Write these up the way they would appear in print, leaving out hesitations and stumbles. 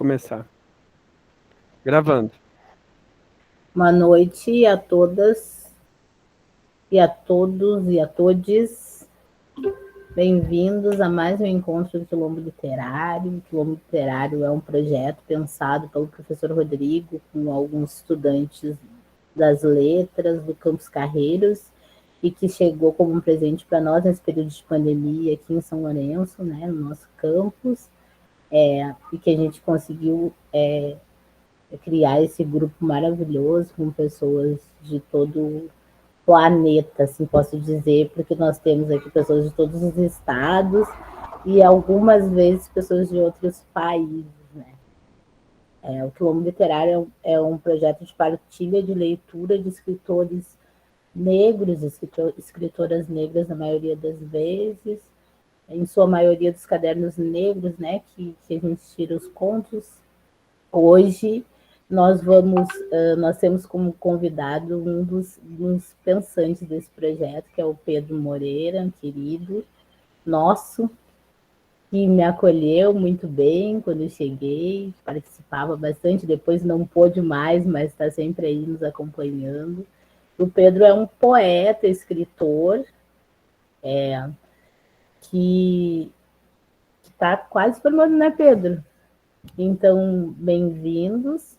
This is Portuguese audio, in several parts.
começar. Gravando. Boa noite a todas e a todos e a todes. Bem-vindos a mais um encontro do Quilombo Literário. O Quilombo Literário é um projeto pensado pelo professor Rodrigo com alguns estudantes das letras do Campus Carreiros e que chegou como um presente para nós nesse período de pandemia aqui em São Lourenço, né, no nosso campus, e que a gente conseguiu criar esse grupo maravilhoso com pessoas de todo o planeta, assim posso dizer, porque nós temos aqui pessoas de todos os estados e algumas vezes pessoas de outros países, né? O Quilombo Literário é um projeto de partilha de leitura de escritores negros, escritoras negras na maioria das vezes, em sua maioria dos cadernos negros, né, que a gente tira os contos. Hoje nós temos como convidado um dos pensantes desse projeto, que é o Pedro Moreira, um querido nosso, que me acolheu muito bem quando eu cheguei, participava bastante, depois não pôde mais, mas está sempre aí nos acompanhando. O Pedro é um poeta, escritor, que está quase formando, né, Pedro? Então, bem-vindos.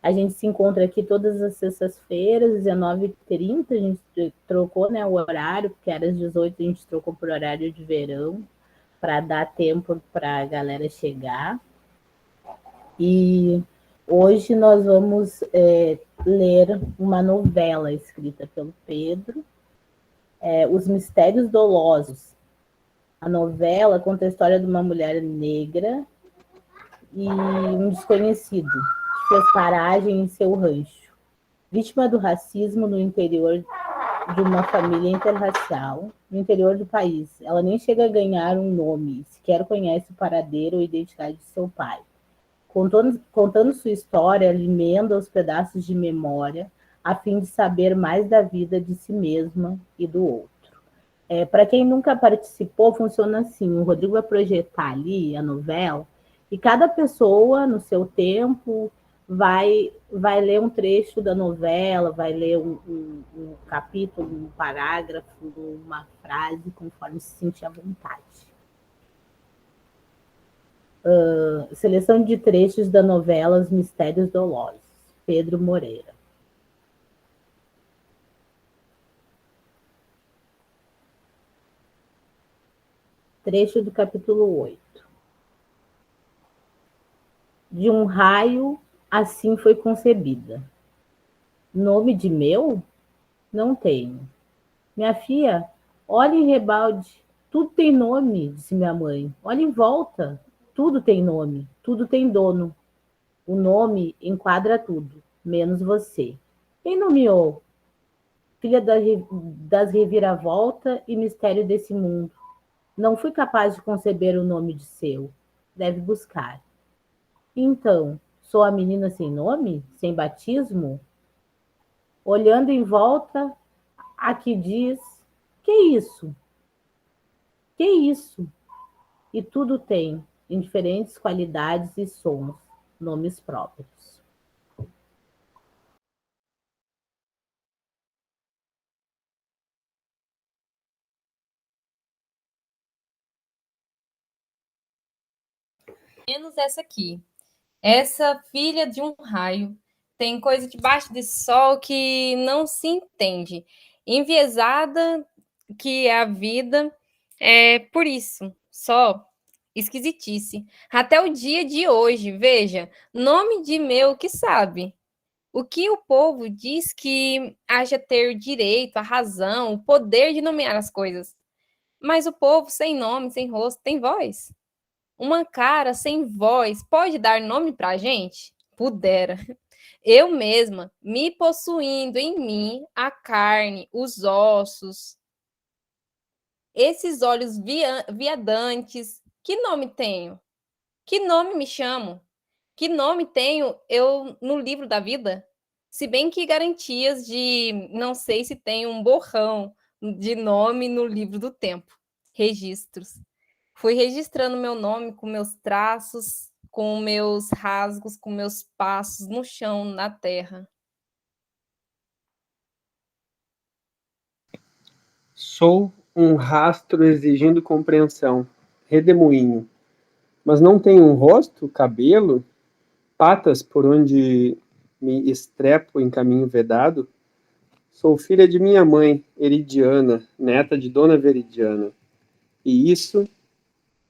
A gente se encontra aqui todas as sextas-feiras, 19h30. A gente trocou, né, o horário, porque era às 18h, a gente trocou por horário de verão, para dar tempo para a galera chegar. E hoje nós vamos ler uma novela escrita pelo Pedro, Os Mistérios Dolosos. A novela conta a história de uma mulher negra e um desconhecido que fez paragem em seu rancho. Vítima do racismo no interior de uma família interracial, no interior do país. Ela nem chega a ganhar um nome, sequer conhece o paradeiro ou a identidade de seu pai. Contando sua história, alimenta os pedaços de memória a fim de saber mais da vida de si mesma e do outro. Para quem nunca participou, funciona assim: o Rodrigo vai projetar ali a novela e cada pessoa, no seu tempo, vai ler um trecho da novela, vai ler um capítulo, um parágrafo, uma frase, conforme se sentir à vontade. Seleção de trechos da novela Os Mistérios Dolosos, Pedro Moreira. Trecho do capítulo 8. De um raio, assim foi concebida. Nome de meu? Não tenho. Minha filha, olhe em rebalde. Tudo tem nome, disse minha mãe. Olhe em volta. Tudo tem nome, tudo tem dono. O nome enquadra tudo, menos você. Quem nomeou? Filha das reviravolta e mistério desse mundo. Não fui capaz de conceber o nome de seu. Deve buscar. Então, sou a menina sem nome? Sem batismo? Olhando em volta, aqui diz: que isso? Que isso? E tudo tem, em diferentes qualidades e sons, nomes próprios. Menos essa aqui. Essa filha de um raio. Tem coisa debaixo desse sol que não se entende. Enviesada que é a vida, é por isso, só esquisitice. Até o dia de hoje, veja, nome de meu que sabe. O que o povo diz que haja ter direito, a razão, o poder de nomear as coisas. Mas o povo sem nome, sem rosto, tem voz. Uma cara sem voz pode dar nome pra gente? Pudera. Eu mesma, me possuindo em mim a carne, os ossos, esses olhos viadantes, que nome tenho? Que nome me chamo? Que nome tenho eu no livro da vida? Se bem que garantias de não sei se tem um borrão de nome no livro do tempo. Registros. Fui registrando meu nome com meus traços, com meus rasgos, com meus passos no chão, na terra. Sou um rastro exigindo compreensão, redemoinho, mas não tenho um rosto, cabelo, patas por onde me estrepo em caminho vedado? Sou filha de minha mãe, Eridiana, neta de Dona Veridiana, e isso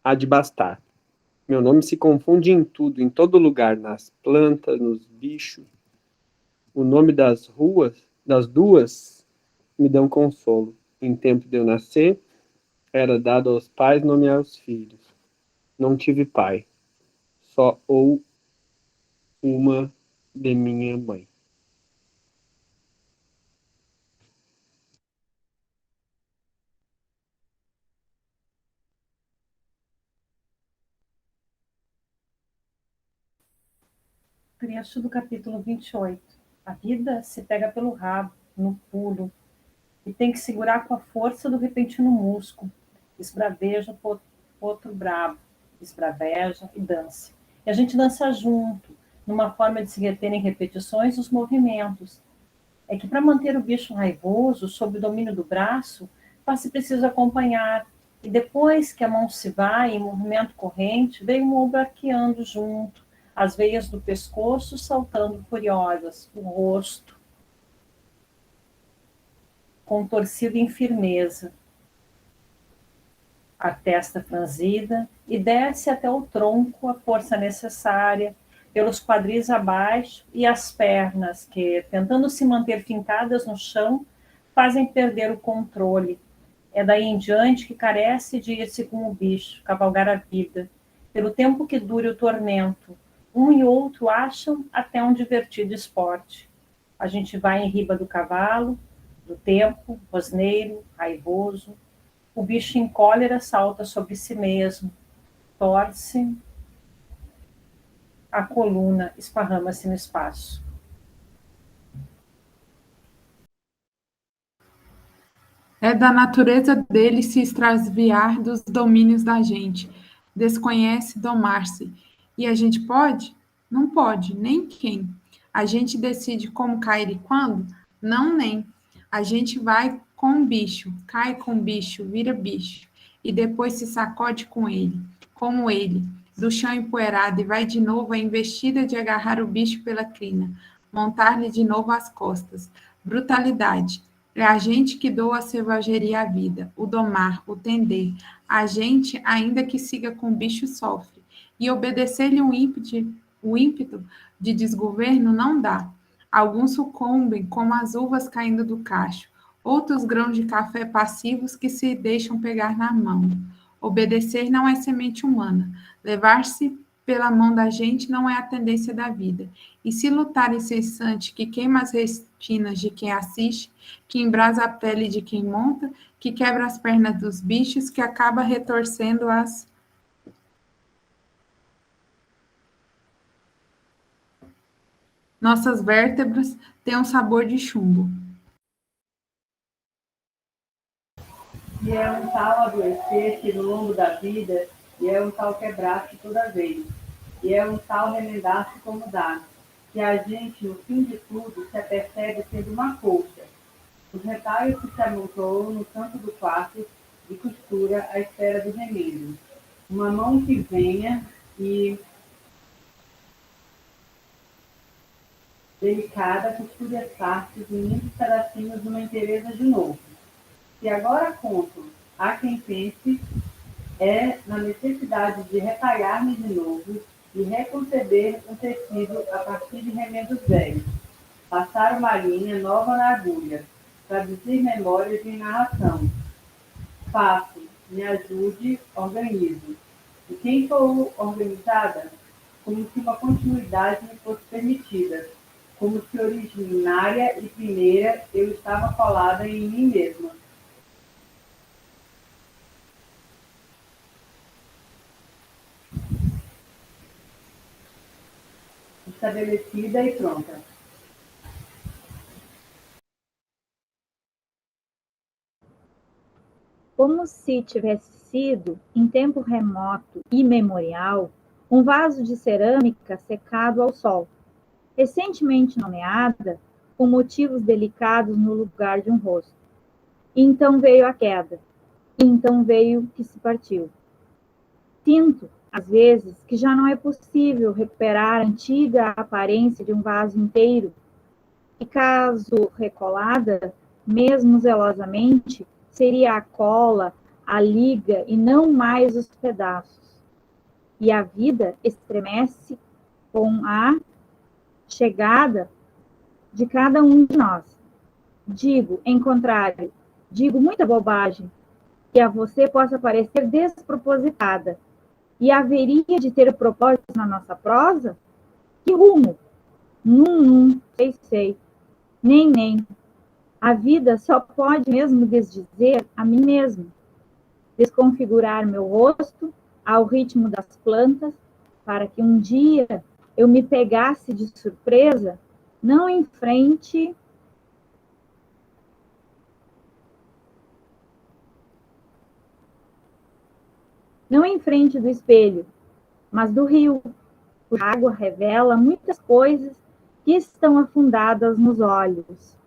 há de bastar. Meu nome se confunde em tudo, em todo lugar, nas plantas, nos bichos. O nome das ruas, das duas, me dão consolo. Em tempo de eu nascer, era dado aos pais nomear os filhos. Não tive pai, só ou uma de minha mãe. Trecho do capítulo 28. A vida se pega pelo rabo, no pulo, e tem que segurar com a força do repentino músculo. Esbraveja o potro brabo, esbraveja e dança. E a gente dança junto, numa forma de se reter em repetições os movimentos. É que para manter o bicho raivoso sob o domínio do braço, faz-se preciso acompanhar. E depois que a mão se vai em movimento corrente, vem o ombro arqueando junto, as veias do pescoço saltando furiosas, o rosto contorcido em firmeza, a testa franzida, e desce até o tronco a força necessária, pelos quadris abaixo, e as pernas que, tentando se manter fincadas no chão, fazem perder o controle. É daí em diante que carece de ir-se com o bicho, cavalgar a vida, pelo tempo que dure o tormento. Um e outro acham até um divertido esporte. A gente vai em riba do cavalo, do tempo, rosneiro, raivoso. O bicho em cólera salta sobre si mesmo, torce a coluna, esparrama-se no espaço. É da natureza dele se extraviar dos domínios da gente. Desconhece domar-se. E a gente pode? Não pode, nem quem. A gente decide como cair e quando? Não, nem. A gente vai com o bicho, cai com o bicho, vira bicho. E depois se sacode com ele, como ele, do chão empoeirado, e vai de novo a investida de agarrar o bicho pela crina, montar-lhe de novo as costas. Brutalidade. É a gente que doa a selvageria à vida, o domar, o tender. A gente, ainda que siga com o bicho, sofre. E obedecer-lhe o ímpeto de desgoverno não dá. Alguns sucumbem, como as uvas caindo do cacho. Outros grãos de café passivos que se deixam pegar na mão. Obedecer não é semente humana. Levar-se pela mão da gente não é a tendência da vida. E se lutar incessante que queima as retinas de quem assiste, que embrasa a pele de quem monta, que quebra as pernas dos bichos, que acaba retorcendo as nossas vértebras, tem um sabor de chumbo. E é um tal adoecer-se no longo da vida, e é um tal quebrar-se toda vez, e é um tal remendar-se como dá, que a gente, no fim de tudo, se apercebe sendo uma colcha. Os retalhos que se amontoam no canto do quarto de costura à espera do remendo. Uma mão que venha e, delicada, costure as partes em muitos pedacinhos numa inteireza de novo. Se agora conto, há quem pense, é na necessidade de retalhar-me de novo e reconceber um tecido a partir de remendos velhos, passar uma linha nova na agulha, traduzir memórias em narração. Faço, me ajude, organizo. E quem for organizada, como se uma continuidade me fosse permitida, como se originária e primeira eu estava colada em mim mesma. Estabelecida e pronta. Como se tivesse sido, em tempo remoto e memorial, um vaso de cerâmica secado ao sol, recentemente nomeada, com motivos delicados no lugar de um rosto. E então veio a queda, e então veio que se partiu. Sinto, às vezes, que já não é possível recuperar a antiga aparência de um vaso inteiro, e caso recolada, mesmo zelosamente, seria a cola, a liga e não mais os pedaços. E a vida estremece com a chegada de cada um de nós. Digo, em contrário, digo muita bobagem, que a você possa parecer despropositada. E haveria de ter propósito na nossa prosa? Que rumo? Num, sei. Nem. A vida só pode mesmo desdizer a mim mesmo, desconfigurar meu rosto ao ritmo das plantas, para que um dia eu me pegasse de surpresa, não em frente do espelho, mas do rio. A água revela muitas coisas que estão afundadas nos olhos.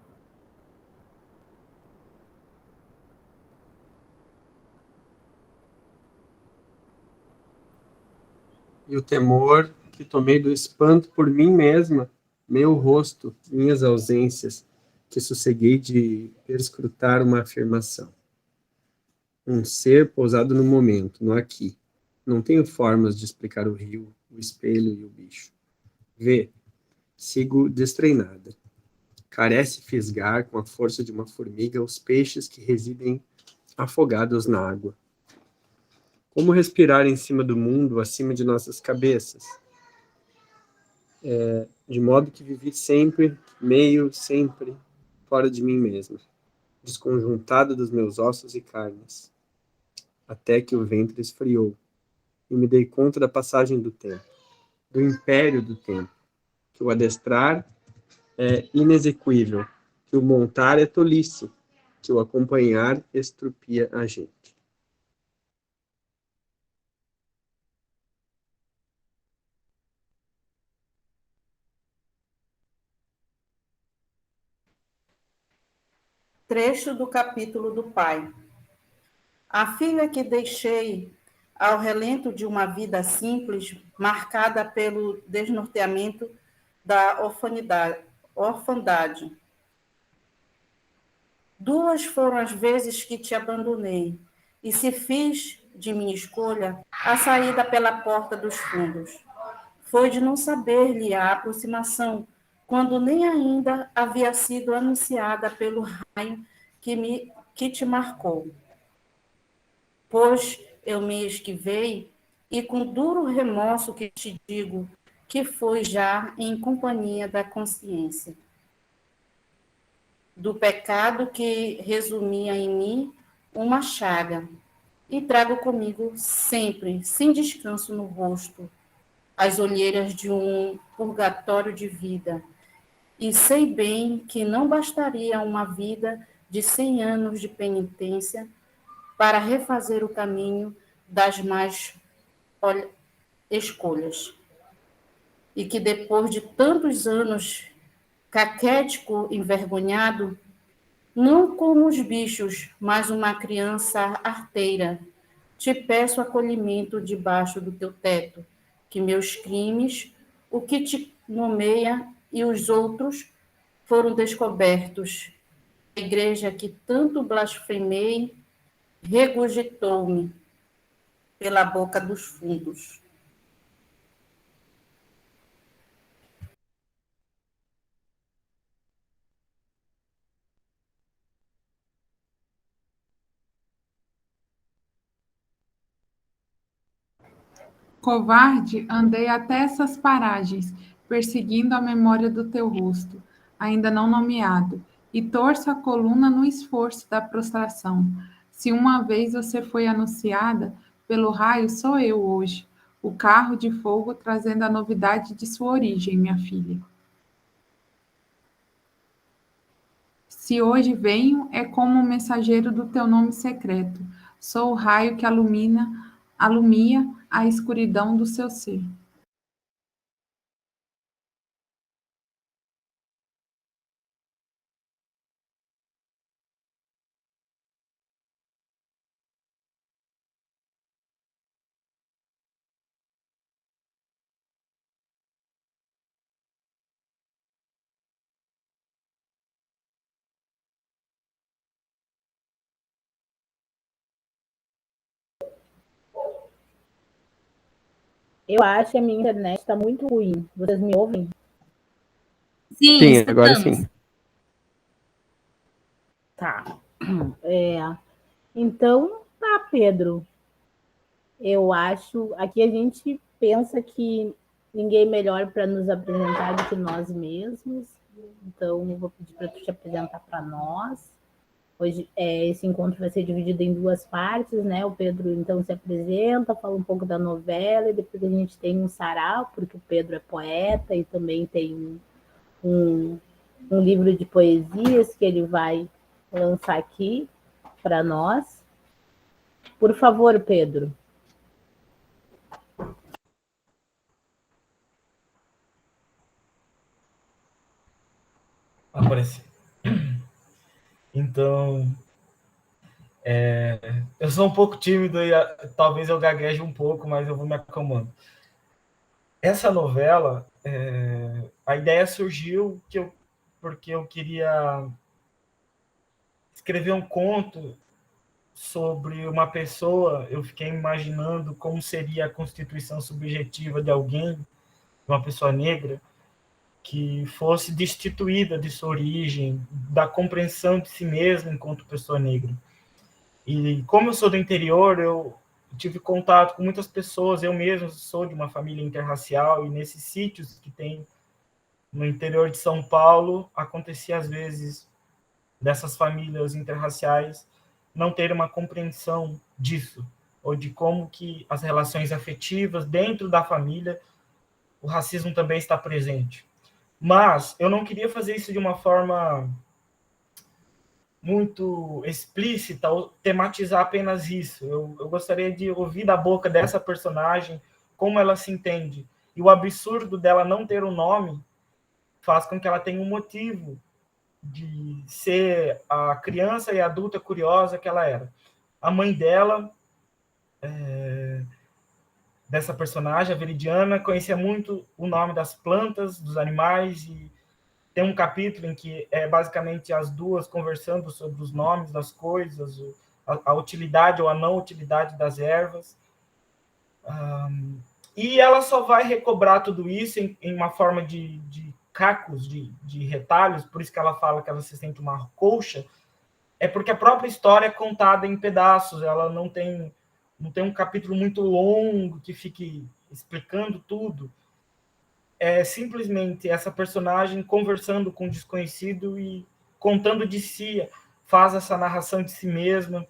E o temor que tomei do espanto por mim mesma, meu rosto, minhas ausências, que sosseguei de perscrutar uma afirmação. Um ser pousado no momento, no aqui. Não tenho formas de explicar o rio, o espelho e o bicho. Vê, sigo destreinada. Carece fisgar com a força de uma formiga os peixes que residem afogados na água. Como respirar em cima do mundo, acima de nossas cabeças? De modo que vivi sempre, sempre, fora de mim mesma, desconjuntada dos meus ossos e carnes, até que o ventre esfriou, e me dei conta da passagem do tempo, do império do tempo, que o adestrar é inexequível, que o montar é tolice, que o acompanhar estrupia a gente. Trecho do capítulo do pai. A filha que deixei ao relento de uma vida simples, marcada pelo desnorteamento da orfandade. Duas foram as vezes que te abandonei, e se fiz de minha escolha a saída pela porta dos fundos. Foi de não saber-lhe a aproximação, quando nem ainda havia sido anunciada pelo raio que te marcou. Pois eu me esquivei, e com duro remorso que te digo, que foi já em companhia da consciência, do pecado que resumia em mim uma chaga, e trago comigo sempre, sem descanso no rosto, as olheiras de um purgatório de vida, e sei bem que não bastaria uma vida de 100 anos de penitência para refazer o caminho das más escolhas. E que depois de tantos anos caquético, envergonhado, não como os bichos, mas uma criança arteira, te peço acolhimento debaixo do teu teto, que meus crimes, o que te nomeia e os outros foram descobertos. A igreja que tanto blasfemei regurgitou-me pela boca dos fundos. Covarde, andei até essas paragens, perseguindo a memória do teu rosto, ainda não nomeado, e torço a coluna no esforço da prostração. Se uma vez você foi anunciada, pelo raio sou eu hoje, o carro de fogo trazendo a novidade de sua origem, minha filha. Se hoje venho, é como o mensageiro do teu nome secreto. Sou o raio que alumia a escuridão do seu ser. Eu acho que a minha internet está muito ruim. Vocês me ouvem? Sim, agora sim. Tá. Então, tá, Pedro. Eu acho. Aqui a gente pensa que ninguém melhor para nos apresentar do que nós mesmos. Então, eu vou pedir para tu te apresentar para nós. Hoje, esse encontro vai ser dividido em 2 partes, né? O Pedro, então, se apresenta, fala um pouco da novela, e depois a gente tem um sarau, porque o Pedro é poeta e também tem um livro de poesias que ele vai lançar aqui para nós. Por favor, Pedro. Apareci. Então, eu sou um pouco tímido e talvez eu gagueje um pouco, mas eu vou me acalmando. Essa novela, a ideia surgiu porque eu queria escrever um conto sobre uma pessoa. Eu fiquei imaginando como seria a constituição subjetiva de alguém, uma pessoa negra, que fosse destituída de sua origem, da compreensão de si mesma enquanto pessoa negra. E como eu sou do interior, eu tive contato com muitas pessoas. Eu mesmo sou de uma família interracial, e nesses sítios que tem no interior de São Paulo, acontecia às vezes dessas famílias interraciais não ter uma compreensão disso, ou de como que as relações afetivas dentro da família, o racismo também está presente. Mas eu não queria fazer isso de uma forma muito explícita ou tematizar apenas isso. Eu gostaria de ouvir da boca dessa personagem como ela se entende. E o absurdo dela não ter um nome faz com que ela tenha um motivo de ser a criança e adulta curiosa que ela era. A mãe dela, dessa personagem, a Veridiana, conhecia muito o nome das plantas, dos animais, e tem um capítulo em que é basicamente as duas conversando sobre os nomes das coisas, a utilidade ou a não utilidade das ervas. E ela só vai recobrar tudo isso em uma forma de cacos, de retalhos, por isso que ela fala que ela se sente uma colcha, é porque a própria história é contada em pedaços, ela não tem um capítulo muito longo que fique explicando tudo. É simplesmente essa personagem conversando com o desconhecido e contando de si, faz essa narração de si mesma.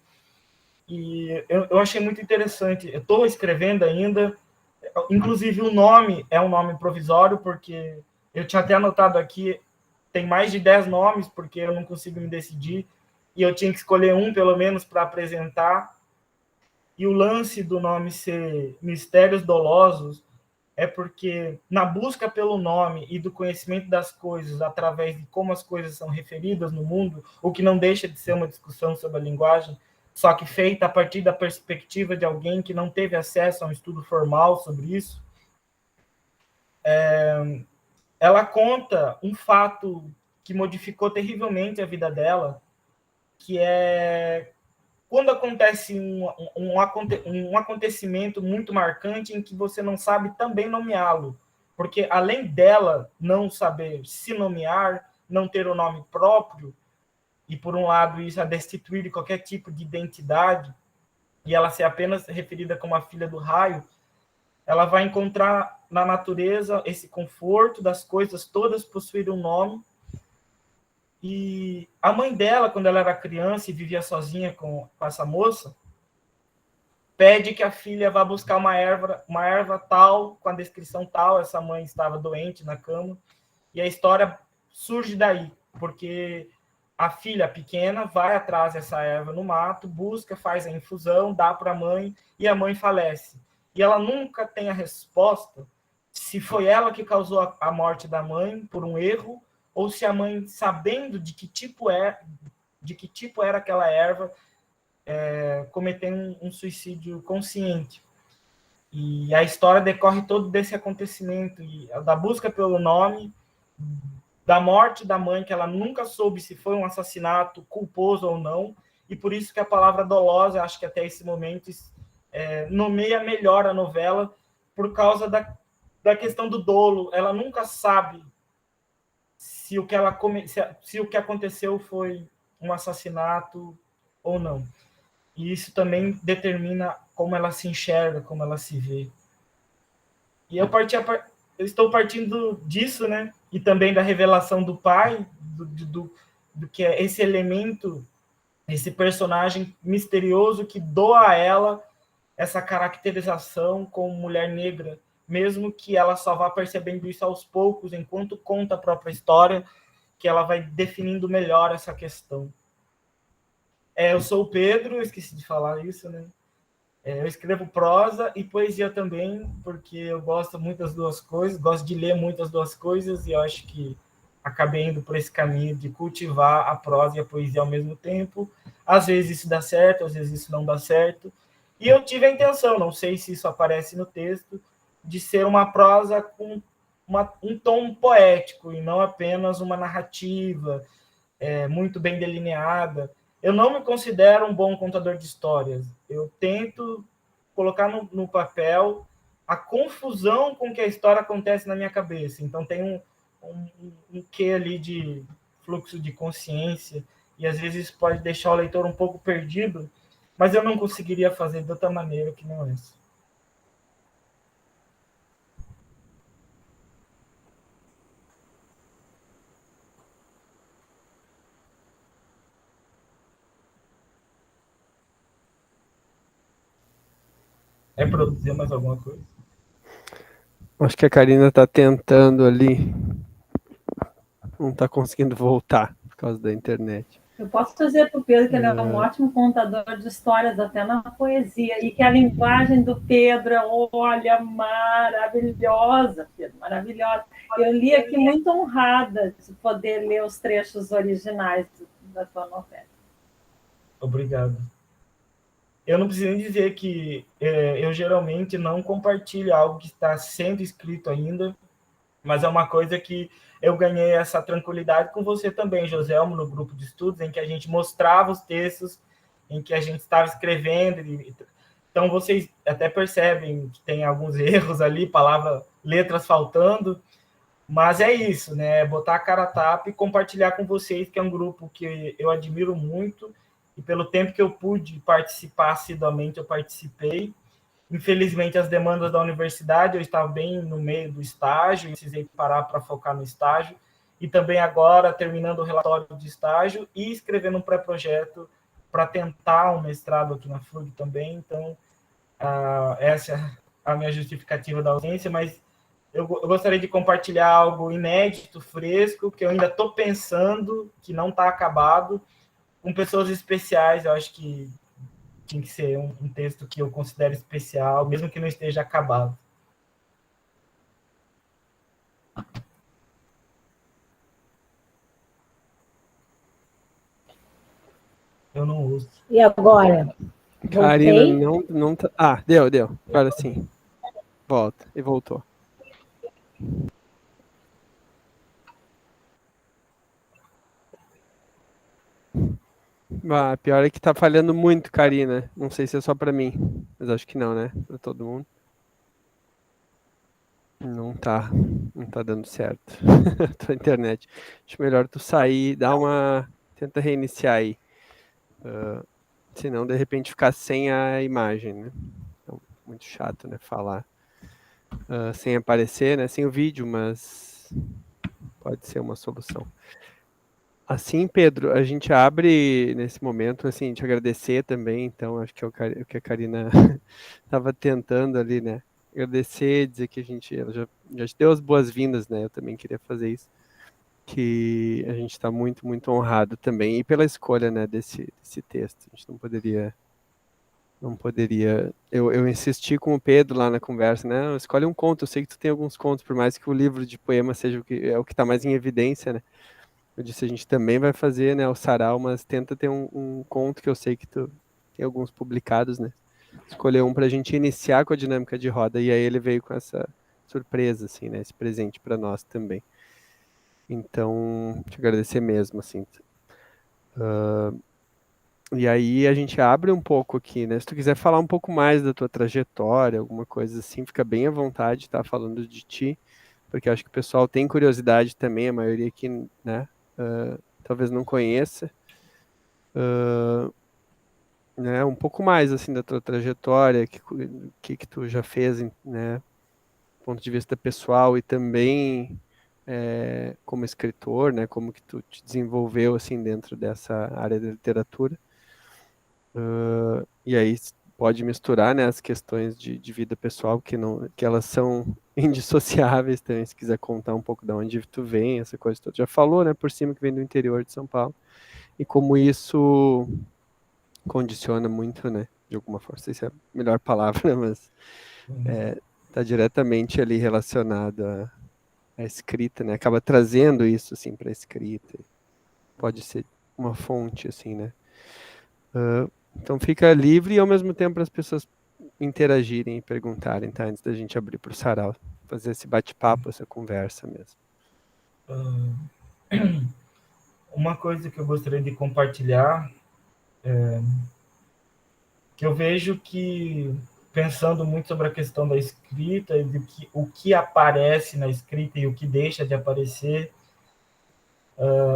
E eu achei muito interessante. Eu estou escrevendo ainda, inclusive o nome é um nome provisório, porque eu tinha até anotado aqui, tem mais de 10 nomes, porque eu não consigo me decidir, e eu tinha que escolher um, pelo menos, para apresentar. E o lance do nome ser Mistérios Dolosos é porque, na busca pelo nome e do conhecimento das coisas, através de como as coisas são referidas no mundo, o que não deixa de ser uma discussão sobre a linguagem, só que feita a partir da perspectiva de alguém que não teve acesso a um estudo formal sobre isso, ela conta um fato que modificou terrivelmente a vida dela, que é quando acontece um acontecimento muito marcante em que você não sabe também nomeá-lo, porque além dela não saber se nomear, não ter o nome próprio, e por um lado isso a destituir de qualquer tipo de identidade, e ela ser apenas referida como a filha do raio, ela vai encontrar na natureza esse conforto das coisas todas possuírem um nome. E a mãe dela, quando ela era criança e vivia sozinha com essa moça, pede que a filha vá buscar uma erva tal, com a descrição tal. Essa mãe estava doente na cama, e a história surge daí, porque a filha pequena vai atrás dessa erva no mato, busca, faz a infusão, dá para a mãe, e a mãe falece. e ela nunca tem a resposta se foi ela que causou a morte da mãe por um erro, ou se a mãe, sabendo de que tipo era aquela erva, cometeu um suicídio consciente. E a história decorre todo desse acontecimento, e da busca pelo nome, da morte da mãe, que ela nunca soube se foi um assassinato culposo ou não, e por isso que a palavra dolosa, acho que até esse momento, nomeia melhor a novela, por causa da questão do dolo. Ela nunca sabe se o que aconteceu foi um assassinato ou não. E isso também determina como ela se enxerga, como ela se vê. E eu estou partindo disso, né? E também da revelação do pai, do que é esse elemento, esse personagem misterioso que doa a ela essa caracterização como mulher negra, mesmo que ela só vá percebendo isso aos poucos, enquanto conta a própria história, que ela vai definindo melhor essa questão. Eu sou o Pedro, eu esqueci de falar isso, né? Eu escrevo prosa e poesia também, porque eu gosto muito das duas coisas, gosto de ler muito as duas coisas, e eu acho que acabei indo por esse caminho de cultivar a prosa e a poesia ao mesmo tempo. Às vezes isso dá certo, às vezes isso não dá certo. E eu tive a intenção, não sei se isso aparece no texto, de ser uma prosa com um tom poético, e não apenas uma narrativa muito bem delineada. Eu não me considero um bom contador de histórias. Eu tento colocar no papel a confusão com que a história acontece na minha cabeça. Então tem um quê ali de fluxo de consciência, e às vezes pode deixar o leitor um pouco perdido, mas eu não conseguiria fazer de outra maneira que não essa. Produzir mais alguma coisa? Acho que a Karina está tentando ali. Não está conseguindo voltar por causa da internet. Eu posso dizer para o Pedro que ele é um ótimo contador de histórias, até na poesia, e que a linguagem do Pedro é, olha, maravilhosa, Pedro, maravilhosa. Eu li aqui muito honrada de poder ler os trechos originais da tua novela. Obrigado. Eu não preciso nem dizer que eu geralmente não compartilho algo que está sendo escrito ainda, mas é uma coisa que eu ganhei essa tranquilidade com você também, Joselmo, no grupo de estudos, em que a gente mostrava os textos, em que a gente estava escrevendo. Então, vocês até percebem que tem alguns erros ali, letras faltando, mas é isso, né? Botar a cara a tapa e compartilhar com vocês, que é um grupo que eu admiro muito, e pelo tempo que eu pude participar assiduamente, eu participei. Infelizmente, as demandas da universidade, eu estava bem no meio do estágio, e precisei parar para focar no estágio, e também agora terminando o relatório de estágio e escrevendo um pré-projeto para tentar um mestrado aqui na FURG também. Então, essa é a minha justificativa da ausência, mas eu gostaria de compartilhar algo inédito, fresco, que eu ainda estou pensando, que não está acabado, com pessoas especiais. Eu acho que tinha que ser um texto que eu considero especial, mesmo que não esteja acabado. Eu não uso. E agora? Karina, Voltei? não tá... Ah, deu. Agora sim. Volta. E voltou. Pior é que tá falhando muito, Karina. Não sei se é só pra mim, mas acho que não, né? Pra todo mundo. Não tá dando certo. Tua internet. Acho melhor tu sair, tenta reiniciar aí. Senão, de repente, ficar sem a imagem, né? Então, muito chato, né? Falar sem aparecer, né? Sem o vídeo, mas pode ser uma solução. Assim, Pedro, a gente abre nesse momento, assim, te agradecer também, então, acho que é o que a Karina estava tentando ali, né? Agradecer, dizer que ela já te deu as boas-vindas, né? Eu também queria fazer isso, que a gente está muito, muito honrado também, e pela escolha, né, desse texto. A gente não poderia não poderia... Eu insisti com o Pedro lá na conversa, né? Escolhe um conto, eu sei que tu tem alguns contos, por mais que o livro de poema seja o que está mais em evidência, né? Eu disse, a gente também vai fazer, né, o sarau, mas tenta ter um conto que eu sei que tu tem alguns publicados, né? Escolher um para a gente iniciar com a dinâmica de roda, e aí ele veio com essa surpresa, assim, né? Esse presente para nós também. Então, te agradecer mesmo, assim. E aí a gente abre um pouco aqui, né? Se tu quiser falar um pouco mais da tua trajetória, alguma coisa assim, fica bem à vontade, tá? Falando de ti, porque eu acho que o pessoal tem curiosidade também, a maioria aqui, né? Talvez não conheça. Né? Um pouco mais, assim, da tua trajetória, que tu já fez, né? Do ponto de vista pessoal e também como escritor, né? Como que tu te desenvolveu, assim, dentro dessa área da literatura. E aí pode misturar, né, as questões de vida pessoal que elas são indissociáveis também, se quiser contar um pouco de onde tu vem, essa coisa toda. Já falou, né, por cima que vem do interior de São Paulo. E como isso condiciona muito, né, de alguma forma, não sei se é a melhor palavra, mas tá diretamente ali relacionado à escrita, né, acaba trazendo isso, assim, para a escrita. Pode ser uma fonte, assim, né. Então fica livre e ao mesmo tempo para as pessoas interagirem e perguntarem, tá? Antes da gente abrir para o sarau, fazer esse bate-papo, essa conversa mesmo. Uma coisa que eu gostaria de compartilhar que eu vejo que, pensando muito sobre a questão da escrita e o que aparece na escrita e o que deixa de aparecer,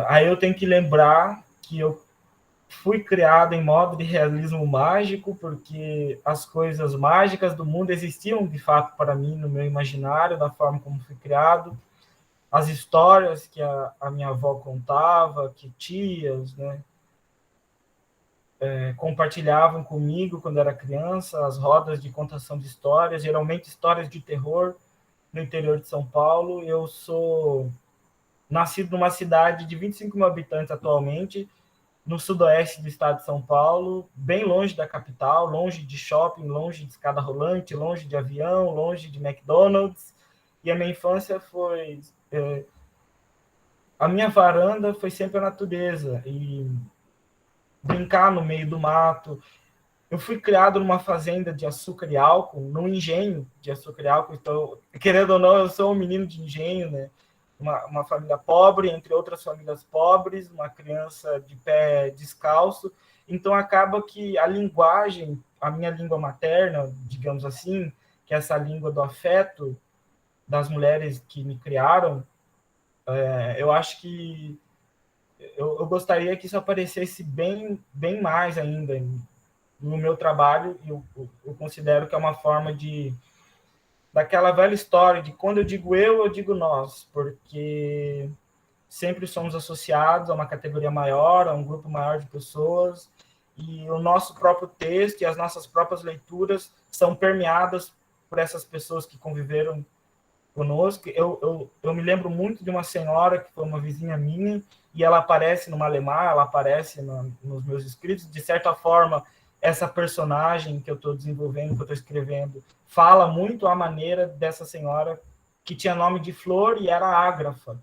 aí eu tenho que lembrar que eu fui criado em modo de realismo mágico, porque as coisas mágicas do mundo existiam de fato para mim no meu imaginário, da forma como fui criado. As histórias que a minha avó contava, que tias, né, compartilhavam comigo quando era criança, as rodas de contação de histórias, geralmente histórias de terror no interior de São Paulo. Eu sou nascido numa cidade de 25 mil habitantes atualmente, no sudoeste do estado de São Paulo, bem longe da capital, longe de shopping, longe de escada rolante, longe de avião, longe de McDonald's. E a minha infância foi... a minha varanda foi sempre a natureza, e brincar no meio do mato. Eu fui criado numa fazenda de açúcar e álcool, num engenho de açúcar e álcool, então, querendo ou não, eu sou um menino de engenho, né? Uma família pobre, entre outras famílias pobres, uma criança de pé descalço, então acaba que a linguagem, a minha língua materna, digamos assim, que é essa língua do afeto das mulheres que me criaram, eu acho que eu gostaria que isso aparecesse bem mais ainda no meu trabalho, e eu considero que é uma forma daquela velha história de quando eu digo nós, porque sempre somos associados a uma categoria maior, a um grupo maior de pessoas, e o nosso próprio texto e as nossas próprias leituras são permeadas por essas pessoas que conviveram conosco. Eu me lembro muito de uma senhora que foi uma vizinha minha, e ela aparece no Malemar, ela aparece nos meus escritos. De certa forma, essa personagem que eu estou desenvolvendo, que eu estou escrevendo, fala muito a maneira dessa senhora que tinha nome de Flor e era ágrafa.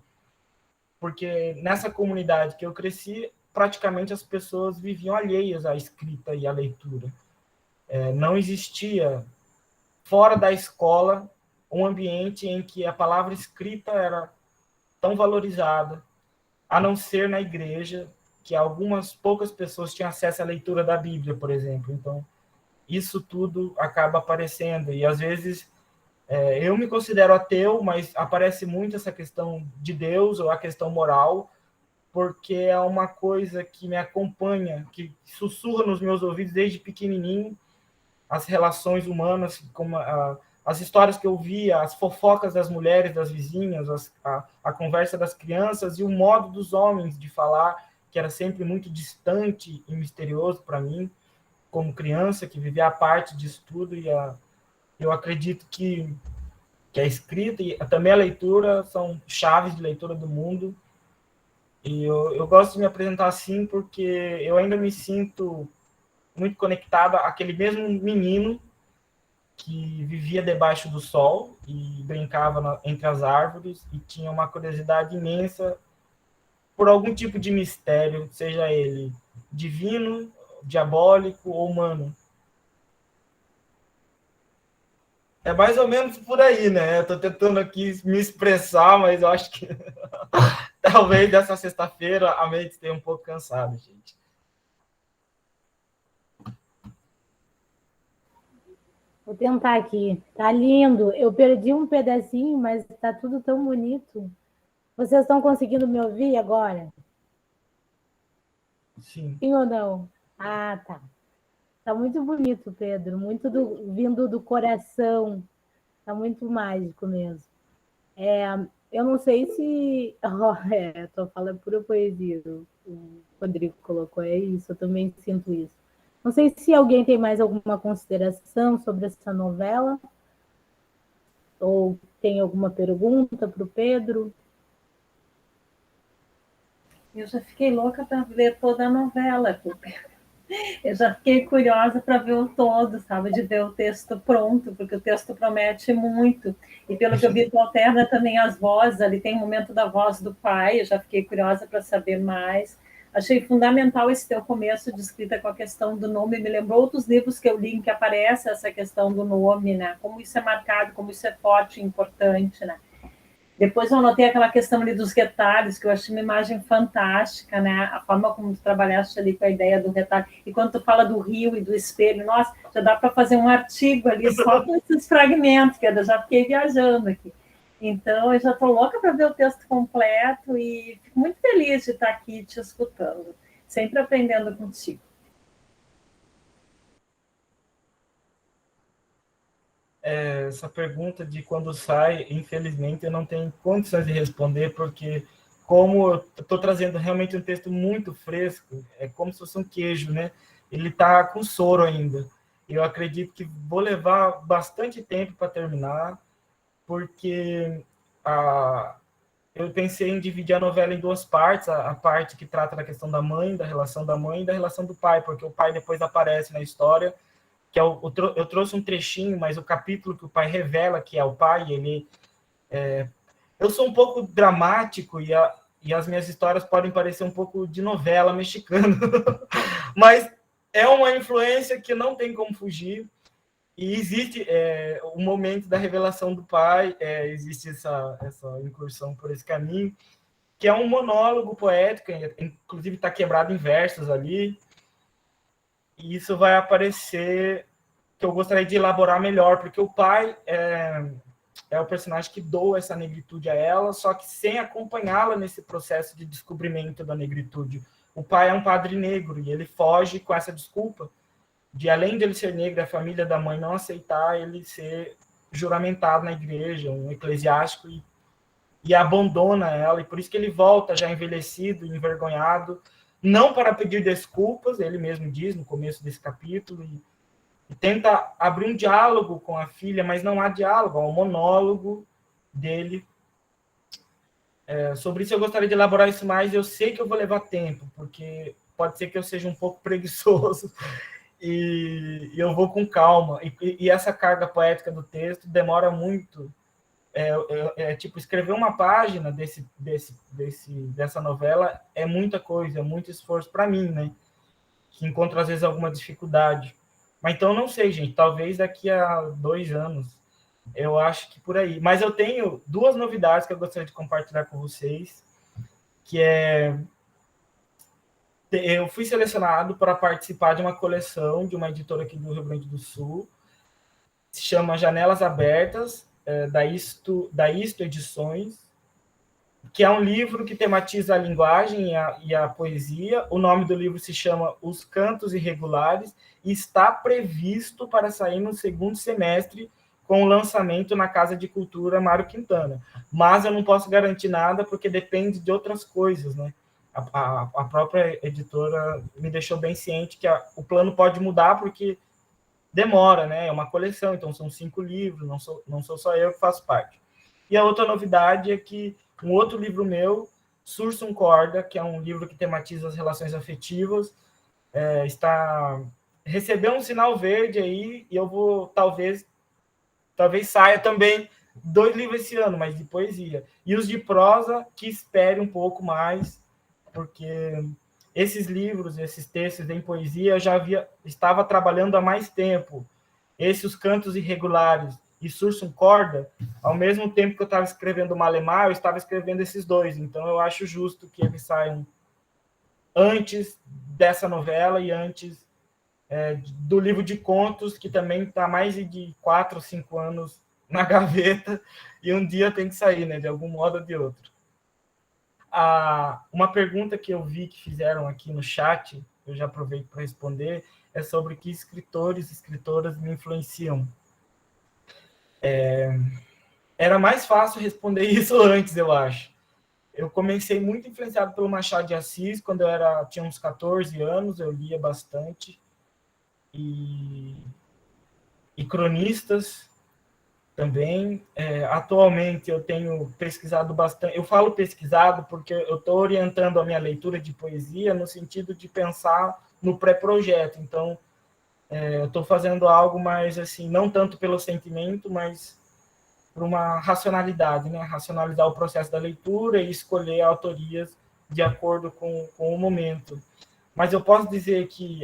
Porque nessa comunidade que eu cresci, praticamente as pessoas viviam alheias à escrita e à leitura. Não existia, fora da escola, um ambiente em que a palavra escrita era tão valorizada, a não ser na igreja, que algumas poucas pessoas tinham acesso à leitura da Bíblia, por exemplo. Então, isso tudo acaba aparecendo. E, às vezes, eu me considero ateu, mas aparece muito essa questão de Deus ou a questão moral, porque é uma coisa que me acompanha, que sussurra nos meus ouvidos desde pequenininho, as relações humanas, como as histórias que eu via, as fofocas das mulheres, das vizinhas, a conversa das crianças e o modo dos homens de falar, que era sempre muito distante e misterioso para mim, como criança, que vivia a parte disso tudo. E eu acredito que a escrita e também a leitura são chaves de leitura do mundo. E eu gosto de me apresentar assim porque eu ainda me sinto muito conectado àquele mesmo menino que vivia debaixo do sol e brincava entre as árvores e tinha uma curiosidade imensa por algum tipo de mistério, seja ele divino, diabólico ou humano. É mais ou menos por aí, né? Eu tô tentando aqui me expressar, mas eu acho que talvez dessa sexta-feira a mente esteja um pouco cansada, gente. Vou tentar aqui. Tá lindo. Eu perdi um pedacinho, mas tá tudo tão bonito. Vocês estão conseguindo me ouvir agora? Sim. Sim ou não? Ah, tá. Tá muito bonito, Pedro. Muito vindo do coração. Tá muito mágico mesmo. Eu não sei se... Tô falando pura poesia. O Rodrigo colocou, é isso. Eu também sinto isso. Não sei se alguém tem mais alguma consideração sobre essa novela. Ou tem alguma pergunta para o Pedro? Eu já fiquei louca para ver toda a novela. Eu já fiquei curiosa para ver o todo, sabe? De ver o texto pronto, porque o texto promete muito. E pelo que eu vi, tu alterna também as vozes. Ali tem o momento da voz do pai. Eu já fiquei curiosa para saber mais. Achei fundamental esse teu começo de escrita com a questão do nome. Me lembrou outros livros que eu li em que aparece essa questão do nome, né? Como isso é marcado, como isso é forte e importante, né? Depois eu anotei aquela questão ali dos retalhos, que eu achei uma imagem fantástica, né? A forma como tu trabalhaste ali com a ideia do retalho. E quando tu fala do rio e do espelho, nossa, já dá para fazer um artigo ali só com esses fragmentos, que eu já fiquei viajando aqui. Então, eu já estou louca para ver o texto completo e fico muito feliz de estar aqui te escutando, sempre aprendendo contigo. Essa pergunta de quando sai, infelizmente, eu não tenho condições de responder, porque como eu estou trazendo realmente um texto muito fresco, é como se fosse um queijo, né? Ele está com soro ainda. Eu acredito que vou levar bastante tempo para terminar, porque eu pensei em dividir a novela em duas partes, a parte que trata da questão da mãe, da relação da mãe e da relação do pai, porque o pai depois aparece na história, que eu trouxe um trechinho, mas o capítulo que o pai revela que é o pai, eu sou um pouco dramático e as minhas histórias podem parecer um pouco de novela mexicana, mas é uma influência que não tem como fugir, e existe o momento da revelação do pai, existe essa incursão por esse caminho, que é um monólogo poético, inclusive está quebrado em versos ali, e isso vai aparecer, que eu gostaria de elaborar melhor, porque o pai é o personagem que doa essa negritude a ela, só que sem acompanhá-la nesse processo de descobrimento da negritude. O pai é um padre negro, e ele foge com essa desculpa, de além de ele ser negro, a família da mãe não aceitar ele ser juramentado na igreja, um eclesiástico, e abandona ela, e por isso que ele volta já envelhecido, envergonhado, não para pedir desculpas, ele mesmo diz no começo desse capítulo, e tenta abrir um diálogo com a filha, mas não há diálogo, há um monólogo dele. Sobre isso eu gostaria de elaborar isso mais, eu sei que eu vou levar tempo, porque pode ser que eu seja um pouco preguiçoso, e eu vou com calma, e essa carga poética do texto demora muito. Tipo, escrever uma página dessa novela é muita coisa, é muito esforço para mim, né? Que encontro, às vezes, alguma dificuldade. Mas então, não sei, gente, talvez daqui a 2 anos, eu acho que por aí. Mas eu tenho 2 novidades que eu gostaria de compartilhar com vocês, que eu fui selecionado para participar de uma coleção de uma editora aqui do Rio Grande do Sul, se chama Janelas Abertas, da Isto Edições, que é um livro que tematiza a linguagem e a poesia. O nome do livro se chama Os Cantos Irregulares e está previsto para sair no segundo semestre com o lançamento na Casa de Cultura Mário Quintana. Mas eu não posso garantir nada porque depende de outras coisas, né? A própria editora me deixou bem ciente que o plano pode mudar porque demora, né? É uma coleção, então são 5 livros, não sou só eu que faço parte. E a outra novidade é que um outro livro meu, Sursum Corda, que é um livro que tematiza as relações afetivas, está receber um sinal verde aí e eu vou, talvez saia também 2 livros esse ano, mas de poesia. E os de prosa, que espere um pouco mais, porque esses livros, esses textos em poesia, eu já estava trabalhando há mais tempo. Os Cantos Irregulares e Sursum Corda, ao mesmo tempo que eu estava escrevendo Malemar, eu estava escrevendo esses 2. Então, eu acho justo que eles saiam antes dessa novela e antes do livro de contos, que também está mais de 4 ou 5 anos na gaveta, e um dia tem que sair, né, de algum modo ou de outro. Uma pergunta que eu vi que fizeram aqui no chat, eu já aproveito para responder, é sobre que escritores e escritoras me influenciam. Era mais fácil responder isso antes, eu acho. Eu comecei muito influenciado pelo Machado de Assis, quando eu tinha uns 14 anos, eu lia bastante. E cronistas também. Atualmente eu tenho pesquisado bastante. Eu falo pesquisado porque eu estou orientando a minha leitura de poesia no sentido de pensar no pré-projeto. Então, eu estou fazendo algo mais assim, não tanto pelo sentimento, mas por uma racionalidade, né? Racionalizar o processo da leitura e escolher autorias de acordo com o momento. Mas eu posso dizer que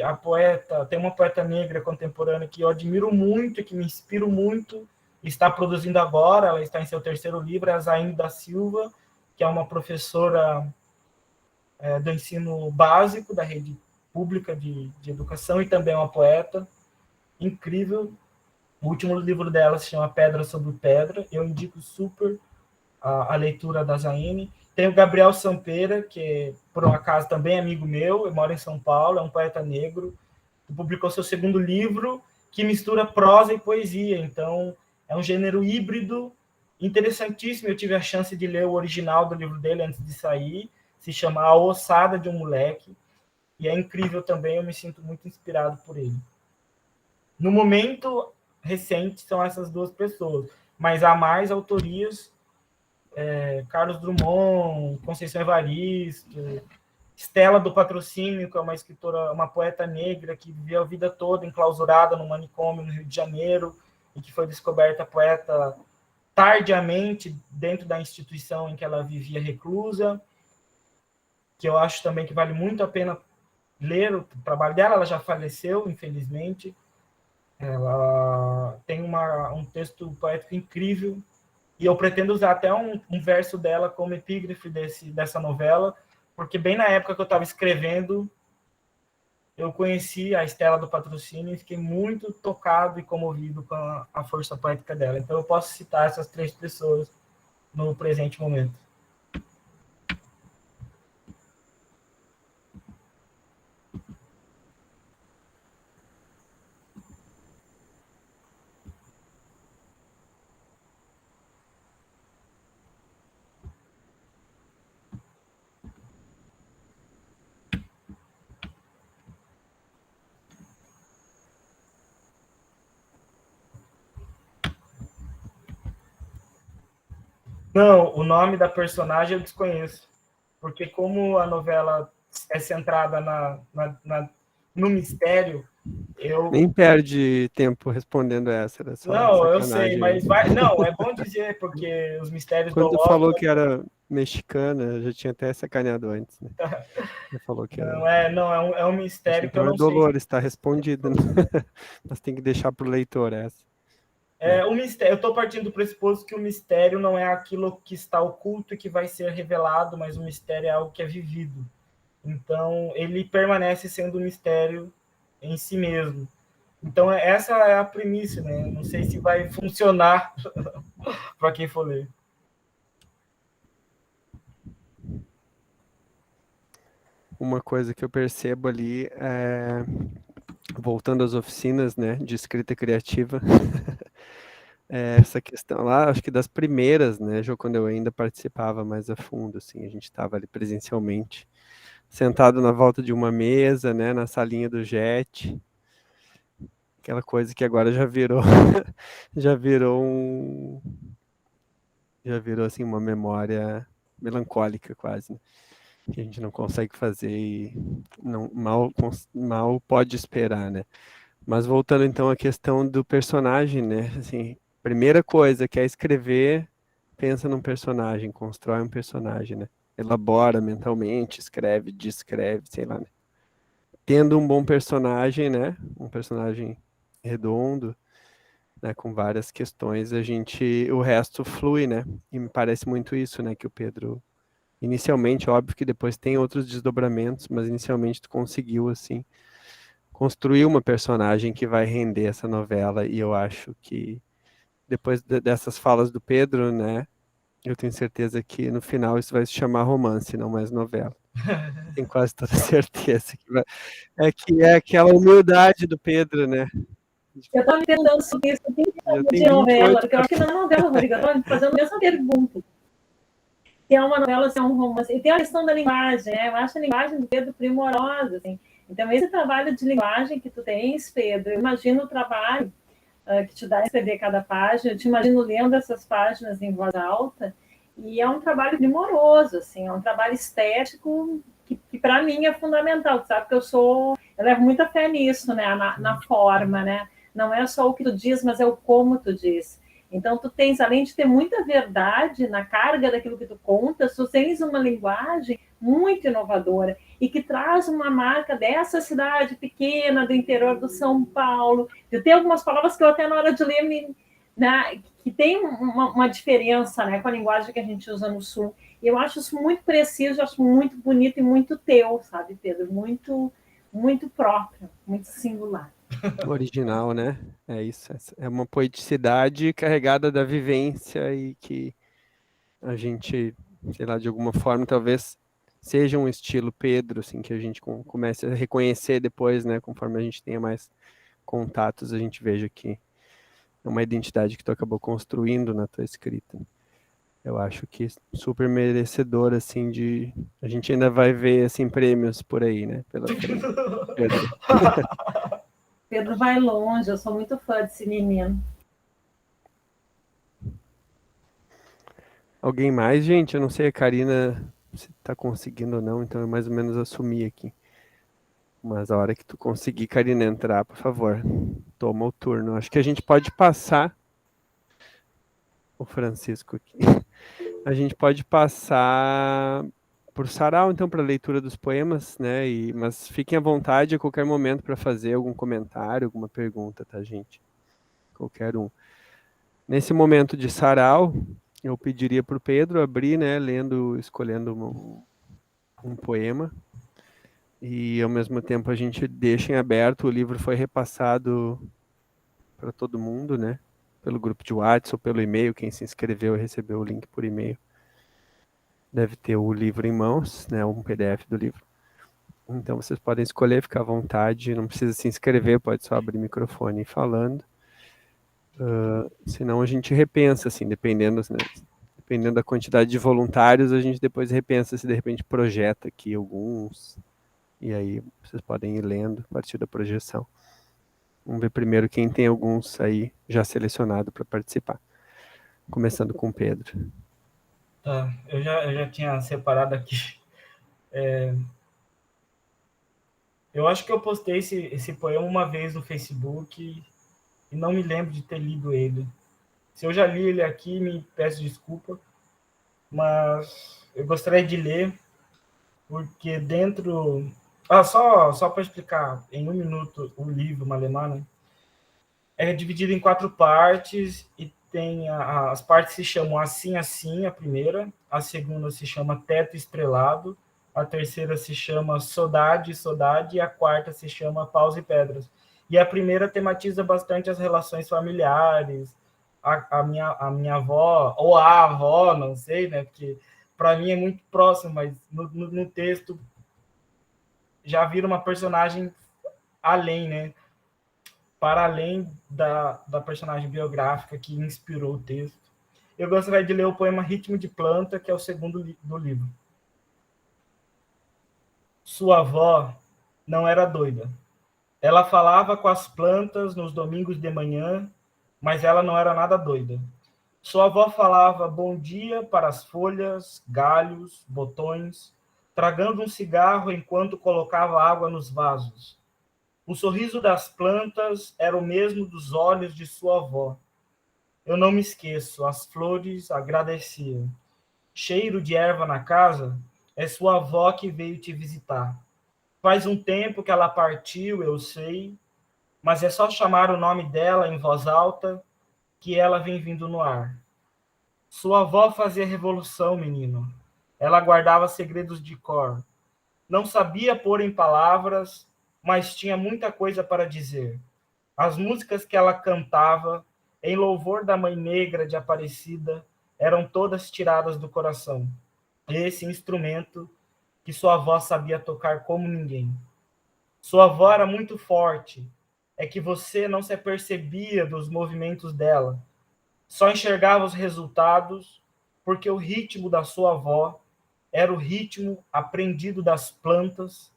tem uma poeta negra contemporânea que eu admiro muito, que me inspiro muito, está produzindo agora, ela está em seu 3º livro, é a Zaine da Silva, que é uma professora do ensino básico da rede pública de educação e também é uma poeta incrível. O último livro dela se chama Pedra sobre Pedra, eu indico super a leitura da Zaine. Tem o Gabriel Sampera, que por um acaso também é amigo meu, eu moro em São Paulo, é um poeta negro, que publicou seu 2º livro, que mistura prosa e poesia, então é um gênero híbrido interessantíssimo. Eu tive a chance de ler o original do livro dele antes de sair, se chama A Ossada de um Moleque, e é incrível também, eu me sinto muito inspirado por ele. No momento recente são essas 2 pessoas, mas há mais autorias, Carlos Drummond, Conceição Evaristo, Stella do Patrocínio, que é uma escritora, uma poeta negra que viveu a vida toda enclausurada no manicômio no Rio de Janeiro e que foi descoberta poeta tardiamente dentro da instituição em que ela vivia reclusa, que eu acho também que vale muito a pena ler o trabalho dela. Ela já faleceu, infelizmente. Ela tem um texto poético incrível, e eu pretendo usar até um verso dela como epígrafe dessa novela, porque bem na época que eu estava escrevendo, eu conheci a Stella do Patrocínio e fiquei muito tocado e comovido com a força poética dela. Então eu posso citar essas 3 pessoas no presente momento. Não, o nome da personagem eu desconheço, porque como a novela é centrada no mistério, eu... Nem perde tempo respondendo essa, era só Não, eu sacanagem. sei, mas não, é bom dizer, porque os mistérios do Quando Loki... falou que era mexicana, já tinha até sacaneado antes, né? Ele falou que era... Não, é um mistério que eu Então não sei. Dolores, está respondida, né? Mas tem que deixar para o leitor essa. O mistério, eu estou partindo do pressuposto que o mistério não é aquilo que está oculto e que vai ser revelado, mas o mistério é algo que é vivido. Então, ele permanece sendo um mistério em si mesmo. Então, essa é a premissa, né? Não sei se vai funcionar para quem for ler. Uma coisa que eu percebo ali voltando às oficinas, né, de escrita criativa, essa questão lá, acho que das primeiras, né, quando eu ainda participava mais a fundo, assim, a gente estava ali presencialmente, sentado na volta de uma mesa, né, na salinha do JET, aquela coisa que agora já virou assim uma memória melancólica quase, né? que a gente não consegue fazer e mal pode esperar, né? Mas voltando então à questão do personagem, né? Assim, primeira coisa que é escrever, pensa num personagem, constrói um personagem, né? Elabora mentalmente, escreve, descreve, sei lá, né? Tendo um bom personagem, né? Um personagem redondo, né? Com várias questões, o resto flui, né? E me parece muito isso, né? Que o Pedro, inicialmente, óbvio que depois tem outros desdobramentos, mas inicialmente tu conseguiu, assim, construir uma personagem que vai render essa novela, e eu acho que depois dessas falas do Pedro, né? Eu tenho certeza que no final isso vai se chamar romance, não mais novela. Tenho quase toda certeza que é aquela humildade do Pedro, né? Eu estava me perguntando sobre isso, Já de tem 28 novela, porque eu acho que não é novela, Rodrigo, eu estava fazendo a mesma pergunta. Se é uma novela, se é um romance. E tem a questão da linguagem, né? Eu acho a linguagem do Pedro primorosa, assim. Então, esse trabalho de linguagem que tu tens, Pedro, eu imagino o trabalho que te dá escrever cada página, eu te imagino lendo essas páginas em voz alta, e é um trabalho primoroso, assim, é um trabalho estético que para mim é fundamental, sabe? Que eu levo muita fé nisso, né? Na forma, né? Não é só o que tu diz, mas é o como tu diz. Então, tu tens, além de ter muita verdade na carga daquilo que tu contas, tu tens uma linguagem muito inovadora e que traz uma marca dessa cidade pequena do interior do São Paulo. Eu tenho algumas palavras que eu até na hora de ler, né, que tem uma diferença, né, com a linguagem que a gente usa no Sul. E eu acho isso muito preciso, acho muito bonito e muito teu, sabe, Pedro? Muito, muito próprio, muito singular. Original, né? É isso. É uma poeticidade carregada da vivência e que a gente, sei lá, de alguma forma, talvez seja um estilo Pedro, assim, que a gente comece a reconhecer depois, né? Conforme a gente tenha mais contatos, a gente veja que é uma identidade que tu acabou construindo na tua escrita. Eu acho que super merecedor, assim, de... A gente ainda vai ver, assim, prêmios por aí, né? Pela frente. Pedro. Pedro vai longe, eu sou muito fã desse menino. Alguém mais, gente? Eu não sei, a Karina, se tá conseguindo ou não, então eu mais ou menos assumi aqui. Mas a hora que tu conseguir, Karina, entrar, por favor, toma o turno. Acho que a gente pode passar o Francisco aqui. A gente pode passar por Sarau, então, para a leitura dos poemas, né? Mas fiquem à vontade a qualquer momento para fazer algum comentário, alguma pergunta, tá, gente? Qualquer um. Nesse momento de Sarau, eu pediria para o Pedro abrir, né? Escolhendo um poema. E, ao mesmo tempo, a gente deixa em aberto. O livro foi repassado para todo mundo, né? Pelo grupo de WhatsApp ou pelo e-mail. Quem se inscreveu e recebeu o link por e-mail deve ter o livro em mãos, né? Um PDF do livro. Então vocês podem escolher, ficar à vontade, não precisa se inscrever, pode só abrir o microfone e ir falando. Senão a gente repensa, assim, dependendo, né? Dependendo da quantidade de voluntários, a gente depois repensa se de repente projeta aqui alguns. E aí vocês podem ir lendo a partir da projeção. Vamos ver primeiro quem tem alguns aí já selecionado para participar. Começando com o Pedro. Tá, eu já tinha separado aqui. Eu acho que eu postei esse poema uma vez no Facebook e não me lembro de ter lido ele. Se eu já li ele aqui, me peço desculpa, mas eu gostaria de ler, porque dentro... só para explicar, em um minuto, o livro Malemar, né? É dividido em 4 partes e tem as partes se chamam Assim, Assim, a primeira, a segunda se chama Teto Estrelado, a terceira se chama Saudade, Saudade, e a quarta se chama Paus e Pedras. E a primeira tematiza bastante as relações familiares, a minha avó, ou a avó, não sei, né? Porque para mim é muito próximo, mas no texto já vira uma personagem além, né? Para além da personagem biográfica que inspirou o texto. Eu gostaria de ler o poema Ritmo de Planta, que é o segundo do livro. Sua avó não era doida. Ela falava com as plantas nos domingos de manhã, mas ela não era nada doida. Sua avó falava bom dia para as folhas, galhos, botões, tragando um cigarro enquanto colocava água nos vasos. O sorriso das plantas era o mesmo dos olhos de sua avó. Eu não me esqueço, as flores agradeciam. Cheiro de erva na casa, é sua avó que veio te visitar. Faz um tempo que ela partiu, eu sei, mas é só chamar o nome dela em voz alta que ela vem vindo no ar. Sua avó fazia revolução, menino. Ela guardava segredos de cor. Não sabia pôr em palavras, mas tinha muita coisa para dizer. As músicas que ela cantava, em louvor da Mãe Negra de Aparecida, eram todas tiradas do coração. Esse instrumento que sua avó sabia tocar como ninguém. Sua avó era muito forte, é que você não se apercebia dos movimentos dela. Só enxergava os resultados, porque o ritmo da sua avó era o ritmo aprendido das plantas,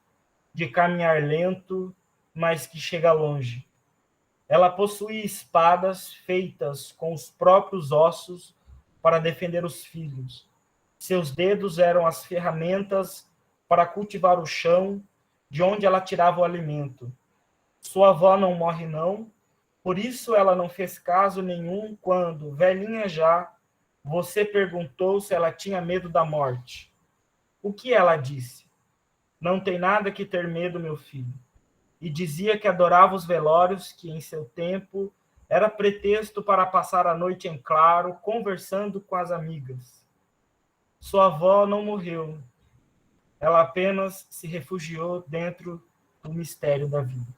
de caminhar lento, mas que chega longe. Ela possuía espadas feitas com os próprios ossos para defender os filhos. Seus dedos eram as ferramentas para cultivar o chão de onde ela tirava o alimento. Sua avó não morre, não, por isso ela não fez caso nenhum quando, velhinha já, você perguntou se ela tinha medo da morte. O que ela disse? Não tem nada que ter medo, meu filho. E dizia que adorava os velórios, que em seu tempo era pretexto para passar a noite em claro, conversando com as amigas. Sua avó não morreu. Ela apenas se refugiou dentro do mistério da vida.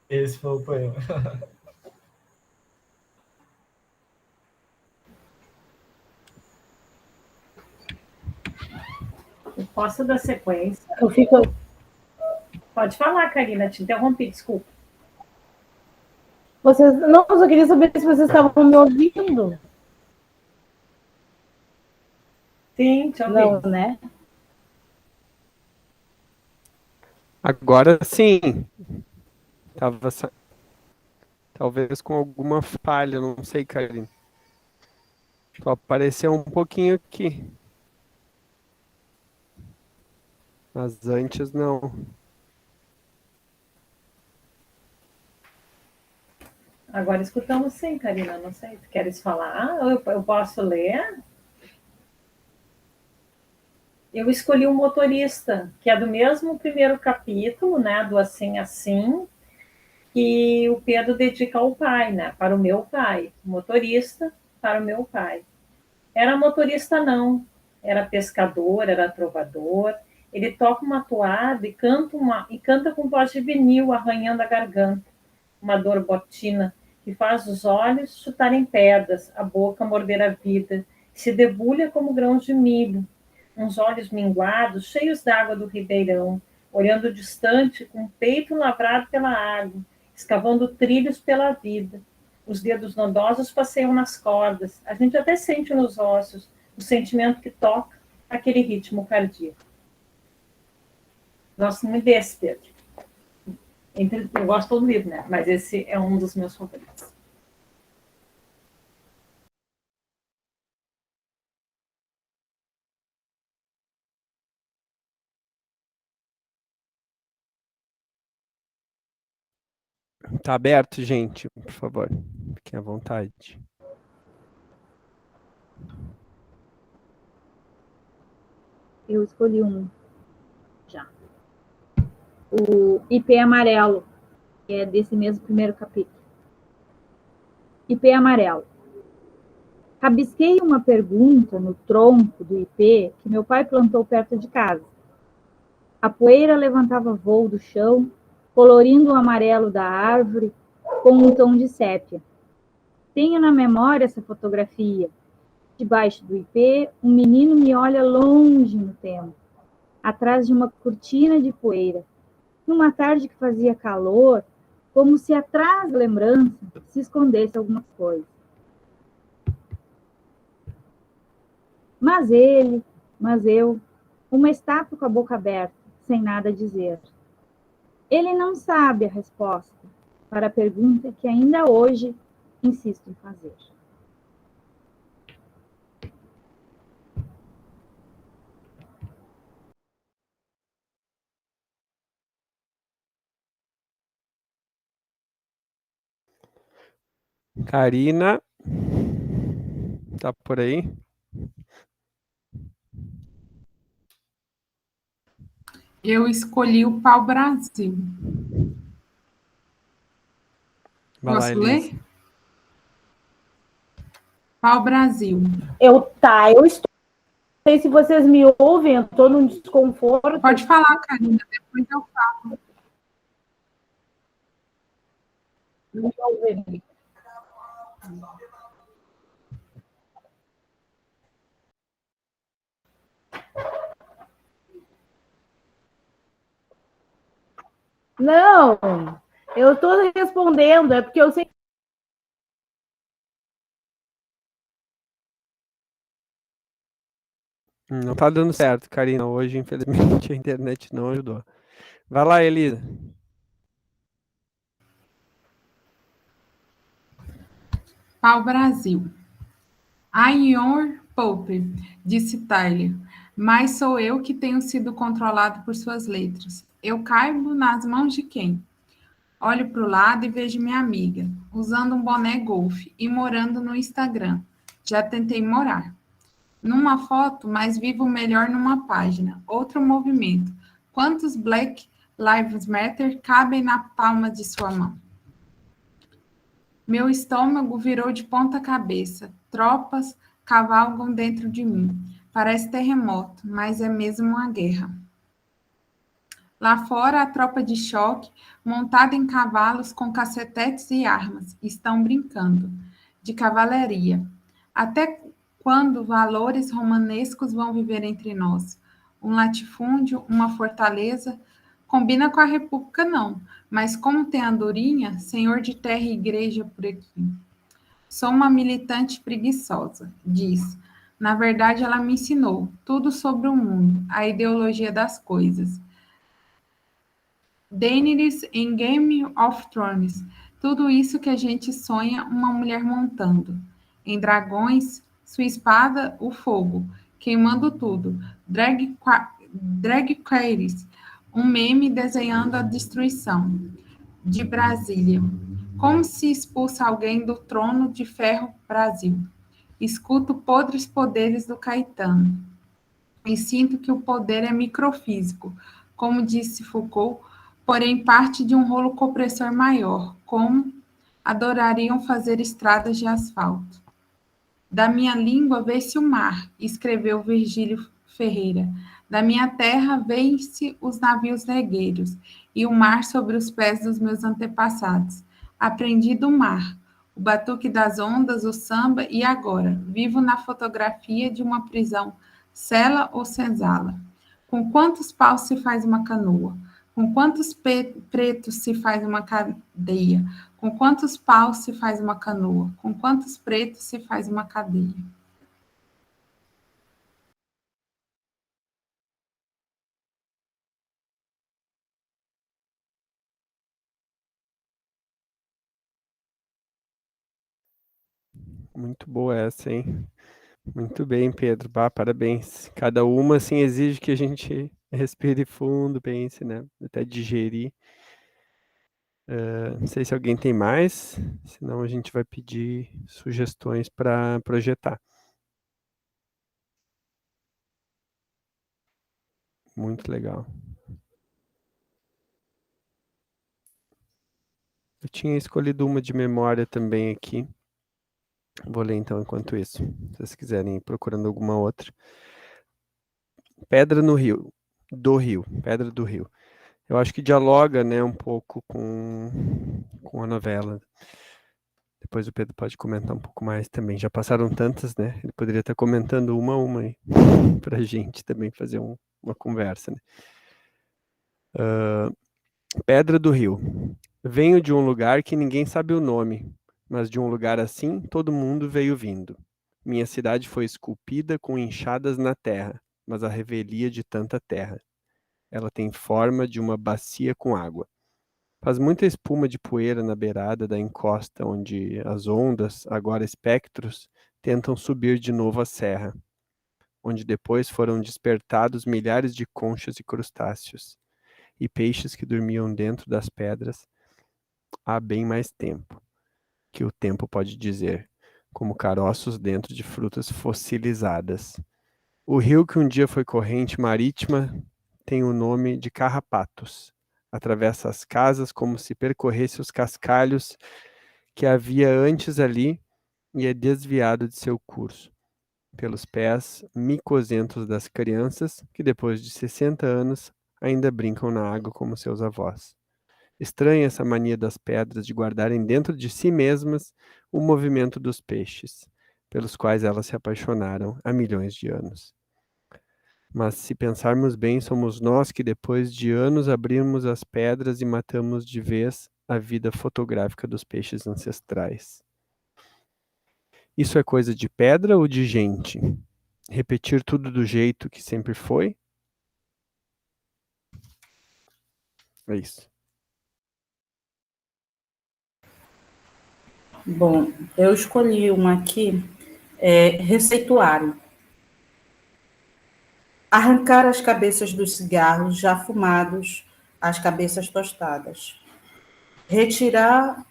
Esse foi o poema. Eu posso dar sequência? Eu fico. Pode falar, Karina, te interrompi, desculpa. Vocês. Não, eu só queria saber se vocês estavam me ouvindo. Sim, te ouvi. Não, né? Agora sim. Talvez com alguma falha, não sei, Karine. Só apareceu um pouquinho aqui. Mas antes não. Agora escutamos sim, Karina, não sei. Tu queres falar? Eu posso ler? Eu escolhi o Motorista, que é do mesmo primeiro capítulo, né, do Assim Assim, que o Pedro dedica ao pai, né, para o meu pai. Motorista para o meu pai. Era motorista não, era pescador, era trovador. Ele toca uma toada e canta com voz de vinil, arranhando a garganta. Uma dor botina que faz os olhos chutarem pedras, a boca morder a vida, se debulha como grãos de milho. Uns olhos minguados, cheios d'água do ribeirão, olhando distante, com o peito lavrado pela água, escavando trilhos pela vida. Os dedos nodosos passeiam nas cordas, a gente até sente nos ossos o sentimento que toca aquele ritmo cardíaco. Gosto muito desse, Pedro. Eu gosto todo livro, né? Mas esse é um dos meus favoritos. Tá aberto, gente, por favor. Fiquem à vontade. Eu escolhi um já. O IP amarelo, que é desse mesmo primeiro capítulo. IP amarelo. Rabisquei uma pergunta no tronco do IP que meu pai plantou perto de casa. A poeira levantava voo do chão, colorindo o amarelo da árvore com um tom de sépia. Tenho na memória essa fotografia. Debaixo do IP, um menino me olha longe no tempo, atrás de uma cortina de poeira. Numa tarde que fazia calor, como se atrás da lembrança se escondesse alguma coisa. Mas eu, uma estátua com a boca aberta, sem nada a dizer. Ele não sabe a resposta para a pergunta que ainda hoje insisto em fazer. Karina, tá por aí? Eu escolhi o pau-brasil. Vai lá, Posso Elise. ler? Pau-brasil. Eu estou. Não sei se vocês me ouvem, eu estou num desconforto. Pode falar, Karina, depois eu falo. Não me ouvem. Não, eu estou respondendo, é porque eu sei. Não tá dando certo, Karina. Hoje, infelizmente, a internet não ajudou. Vai lá, Elisa. Pau-brasil. I'm your Pope, disse Tyler, mas sou eu que tenho sido controlado por suas letras. Eu caibo nas mãos de quem? Olho para o lado e vejo minha amiga, usando um boné golfe e morando no Instagram. Já tentei morar. Numa foto, mas vivo melhor numa página. Outro movimento. Quantos Black Lives Matter cabem na palma de sua mão? Meu estômago virou de ponta cabeça. Tropas cavalgam dentro de mim. Parece terremoto, mas é mesmo uma guerra. Lá fora, a tropa de choque, montada em cavalos com cacetetes e armas, estão brincando de cavalaria. Até quando valores romanescos vão viver entre nós? Um latifúndio, uma fortaleza? Combina com a república, não. Mas como tem andorinha, senhor de terra e igreja por aqui. Sou uma militante preguiçosa, diz. Na verdade, ela me ensinou tudo sobre o mundo, a ideologia das coisas. Daenerys em Game of Thrones. Tudo isso que a gente sonha uma mulher montando. Em Dragões, sua espada, o fogo, queimando tudo. Drag Queries, um meme desenhando a destruição. De Brasília. Como se expulsa alguém do trono de ferro Brasil? Escuto podres poderes do Caetano. E sinto que o poder é microfísico, como disse Foucault, porém parte de um rolo compressor maior, como adorariam fazer estradas de asfalto. Da minha língua vê-se o mar, escreveu Virgílio Ferreira. Da minha terra vêem-se os navios regueiros e o mar sobre os pés dos meus antepassados. Aprendi do mar, o batuque das ondas, o samba e agora vivo na fotografia de uma prisão, cela ou senzala. Com quantos paus se faz uma canoa? Com quantos pretos se faz uma cadeia? Com quantos paus se faz uma canoa? Com quantos pretos se faz uma cadeia? Muito boa essa, hein? Muito bem, Pedro. Bah, parabéns. Cada uma, assim, exige que a gente respire fundo, pense, né? Até digerir. Não sei se alguém tem mais, senão a gente vai pedir sugestões para projetar. Muito legal. Eu tinha escolhido uma de memória também aqui. Vou ler então enquanto isso. Se vocês quiserem ir procurando alguma outra. Pedra no Rio. Pedra do Rio. Eu acho que dialoga, né, um pouco com a novela. Depois o Pedro pode comentar um pouco mais também. Já passaram tantas, né? Ele poderia estar comentando uma a uma aí, pra gente também fazer uma conversa, né? Pedra do Rio. Venho de um lugar que ninguém sabe o nome, mas de um lugar assim todo mundo veio vindo. Minha cidade foi esculpida com enxadas na terra, mas a revelia de tanta terra. Ela tem forma de uma bacia com água. Faz muita espuma de poeira na beirada da encosta, onde as ondas, agora espectros, tentam subir de novo a serra, onde depois foram despertados milhares de conchas e crustáceos, e peixes que dormiam dentro das pedras há bem mais tempo. que o tempo pode dizer, como caroços dentro de frutas fossilizadas. O rio que um dia foi corrente marítima tem o nome de Carrapatos. Atravessa as casas como se percorresse os cascalhos que havia antes ali e é desviado de seu curso pelos pés micosentos das crianças que depois de 60 anos ainda brincam na água como seus avós. Estranha essa mania das pedras de guardarem dentro de si mesmas o movimento dos peixes, pelos quais elas se apaixonaram há milhões de anos. Mas se pensarmos bem, somos nós que depois de anos abrimos as pedras e matamos de vez a vida fotográfica dos peixes ancestrais. Isso é coisa de pedra ou de gente? Repetir tudo do jeito que sempre foi? É isso. Bom, eu escolhi uma aqui, receituário. Arrancar as cabeças dos cigarros já fumados, as cabeças tostadas. Retirar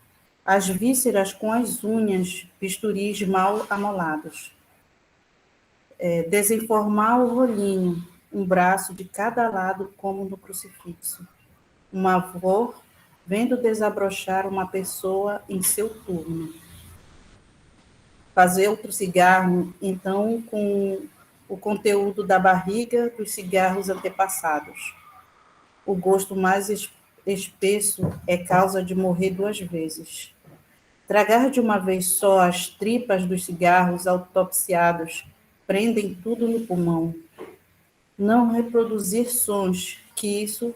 as vísceras com as unhas, bisturis mal amolados. Desenformar o rolinho, um braço de cada lado como no crucifixo. Um avô vendo desabrochar uma pessoa em seu turno. Fazer outro cigarro, então, com o conteúdo da barriga dos cigarros antepassados. O gosto mais espesso é causa de morrer 2 vezes. Tragar de uma vez só as tripas dos cigarros autopsiados prendem tudo no pulmão. Não reproduzir sons, que isso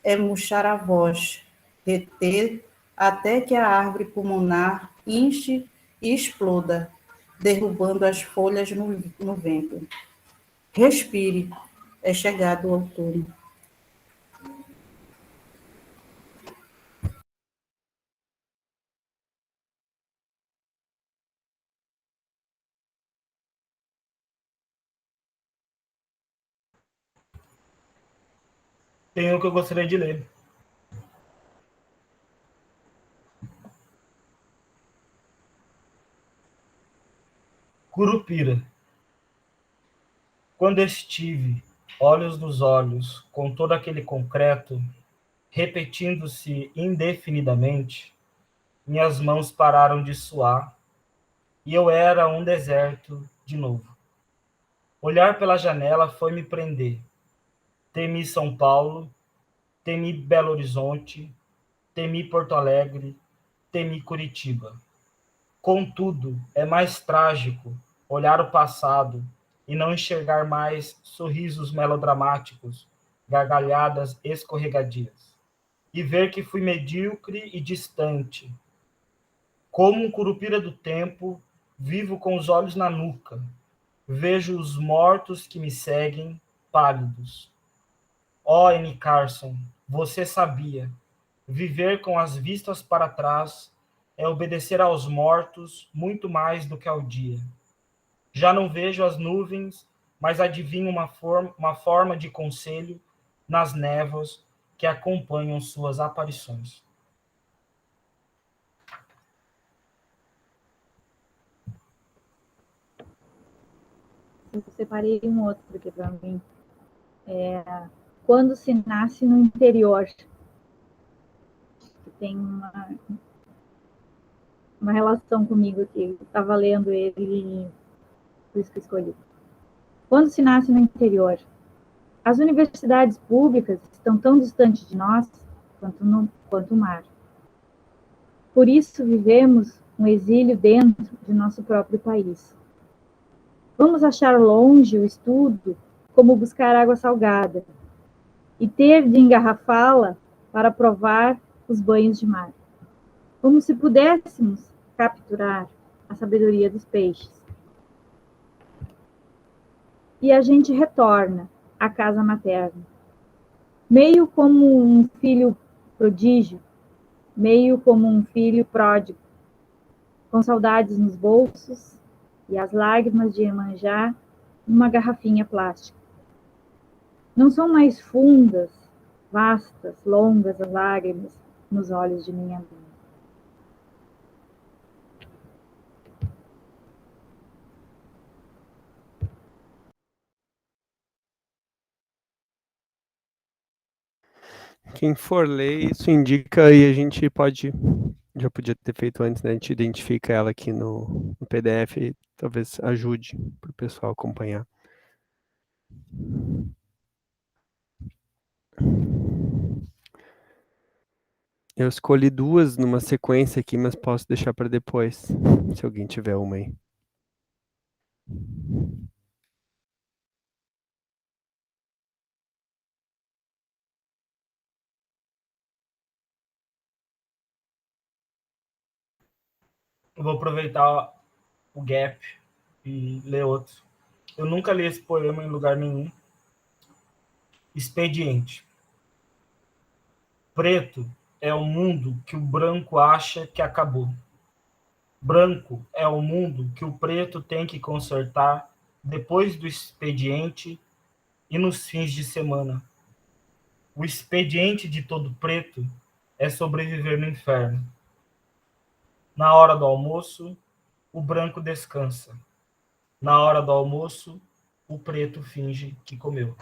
é murchar a voz. Reter até que a árvore pulmonar inche e exploda, derrubando as folhas no vento. Respire, é chegado o outono. Tem um que eu gostaria de ler. Curupira. Quando estive, olhos nos olhos, com todo aquele concreto, repetindo-se indefinidamente, minhas mãos pararam de suar, e eu era um deserto de novo. Olhar pela janela foi me prender. Temi São Paulo, temi Belo Horizonte, temi Porto Alegre, temi Curitiba. Contudo, é mais trágico olhar o passado e não enxergar mais sorrisos melodramáticos, gargalhadas escorregadias, e ver que fui medíocre e distante. Como um curupira do tempo, vivo com os olhos na nuca, vejo os mortos que me seguem, pálidos. Ó, N. Carson, você sabia, viver com as vistas para trás é obedecer aos mortos muito mais do que ao dia. Já não vejo as nuvens, mas adivinho uma forma de conselho nas névoas que acompanham suas aparições. Eu separei um outro aqui para mim. Quando se nasce no interior. Tem uma relação comigo aqui. Eu estava lendo ele, por isso que escolhi. Quando se nasce no interior. As universidades públicas estão tão distantes de nós quanto o mar. Por isso vivemos um exílio dentro de nosso próprio país. Vamos achar longe o estudo como buscar água salgada e ter de engarrafá-la para provar os banhos de mar. Como se pudéssemos capturar a sabedoria dos peixes. E a gente retorna à casa materna, meio como um filho prodígio, meio como um filho pródigo, com saudades nos bolsos e as lágrimas de Iemanjá numa garrafinha plástica. Não são mais fundas, vastas, longas as lágrimas nos olhos de minha mãe. Quem for ler, isso indica e a gente pode, já podia ter feito antes, né? A gente identifica ela aqui no PDF e talvez ajude para o pessoal acompanhar. Eu escolhi duas numa sequência aqui, mas posso deixar para depois, se alguém tiver uma aí. Eu vou aproveitar o gap e ler outro. Eu nunca li esse poema em lugar nenhum. Expediente. Preto é o mundo que o branco acha que acabou. Branco é o mundo que o preto tem que consertar depois do expediente e nos fins de semana. O expediente de todo preto é sobreviver no inferno. Na hora do almoço, o branco descansa. Na hora do almoço, o preto finge que comeu.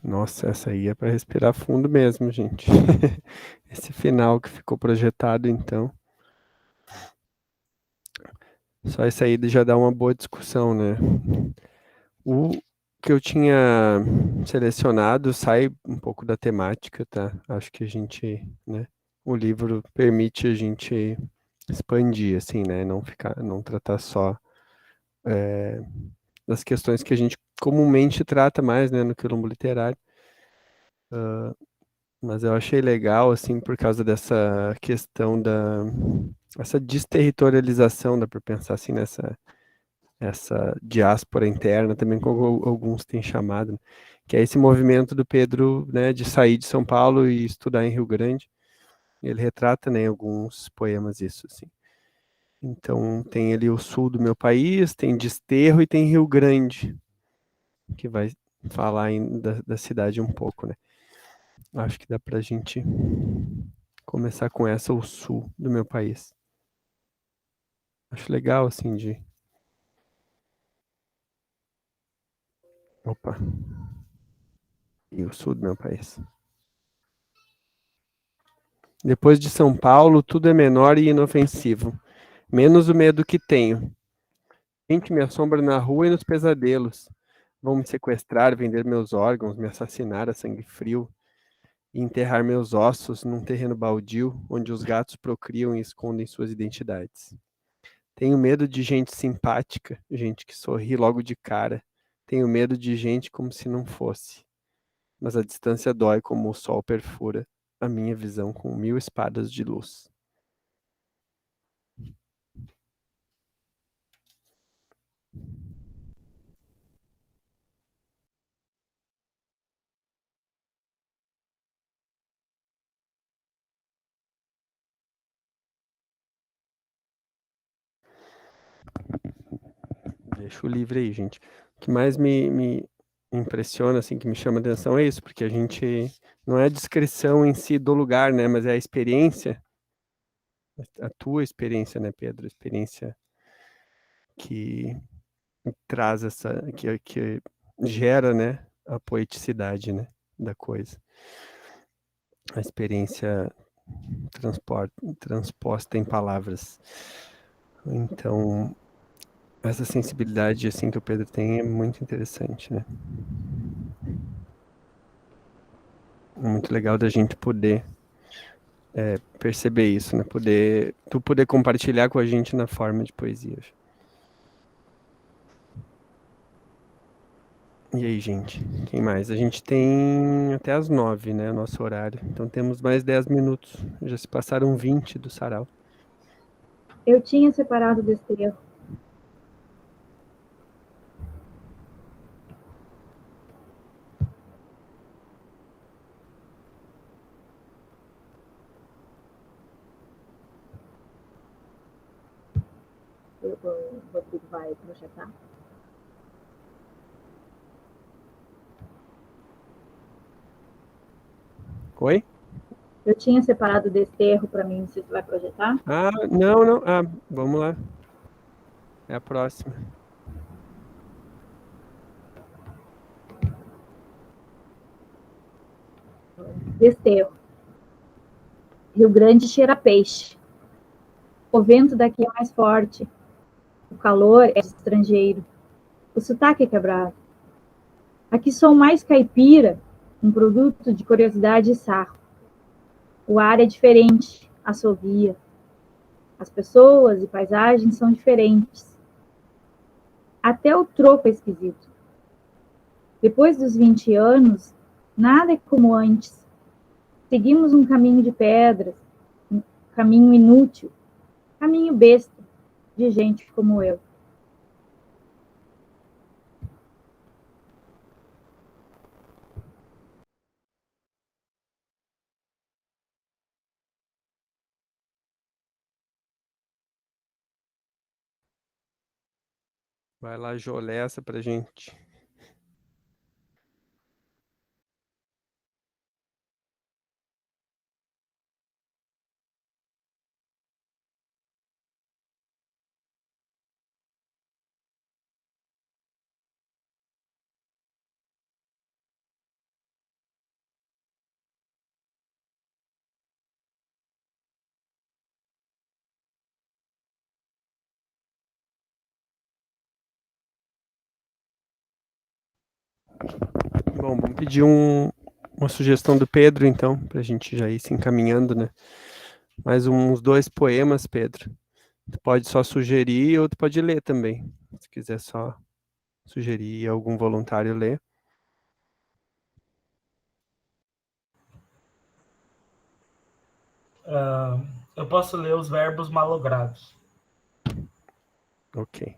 Nossa, essa aí é para respirar fundo mesmo, gente. Esse final que ficou projetado, então. Só isso aí já dá uma boa discussão, né? O que eu tinha selecionado sai um pouco da temática, tá? Acho que a gente, né? O livro permite a gente expandir, assim, né? Não tratar só das questões que a gente comumente trata mais, né? No quilombo literário. Mas eu achei legal, assim, por causa dessa questão essa desterritorialização, dá para pensar assim essa diáspora interna, também como alguns têm chamado, né? Que é esse movimento do Pedro, né, de sair de São Paulo e estudar em Rio Grande. Ele retrata, né, em alguns poemas isso, assim. Então, tem ali o sul do meu país, tem Desterro e tem Rio Grande, que vai falar da cidade um pouco, né? Acho que dá pra gente começar com essa, o sul do meu país. Acho legal, assim, Opa. E o sul do meu país. Depois de São Paulo, tudo é menor e inofensivo. Menos o medo que tenho. Gente me assombra na rua e nos pesadelos. Vão me sequestrar, vender meus órgãos, me assassinar a sangue frio e enterrar meus ossos num terreno baldio onde os gatos procriam e escondem suas identidades. Tenho medo de gente simpática, gente que sorri logo de cara. Tenho medo de gente como se não fosse. Mas a distância dói como o sol perfura a minha visão com 1000 espadas de luz. Deixa o livre aí, gente. O que mais me impressiona, assim, que me chama a atenção é isso, porque a gente não é a descrição em si do lugar, né, mas é a experiência, a tua experiência, né, Pedro? A experiência que traz que gera, né, a poeticidade, né, da coisa. A experiência transposta em palavras. Então, essa sensibilidade, assim, que o Pedro tem é muito interessante, né? Muito legal da gente poder perceber isso, né? Tu poder compartilhar com a gente na forma de poesia. E aí, gente? Quem mais? A gente tem até as 9, né? O nosso horário. Então temos mais 10 minutos. Já se passaram 20 do sarau. Eu tinha separado o Desterro. o Rodrigo vai projetar? Oi? Eu tinha separado Desterro para mim, se você vai projetar? Ah, não. Ah, vamos lá. É a próxima. Desterro. Rio Grande cheira a peixe. O vento daqui é mais forte. O calor é de estrangeiro. O sotaque é quebrado. Aqui sou mais caipira, um produto de curiosidade e sarro. O ar é diferente, assovia. As pessoas e paisagens são diferentes. Até o troco é esquisito. Depois dos 20 anos, nada é como antes. Seguimos um caminho de pedras, um caminho inútil, caminho besta, de gente como eu. Vai lá, Jolé, essa pra gente. Bom, vamos pedir uma sugestão do Pedro, então, para a gente já ir se encaminhando, né? Mais uns 2 poemas, Pedro. Tu pode só sugerir ou tu pode ler também. Se quiser só sugerir e algum voluntário ler. Eu posso ler os verbos malogrados. Ok.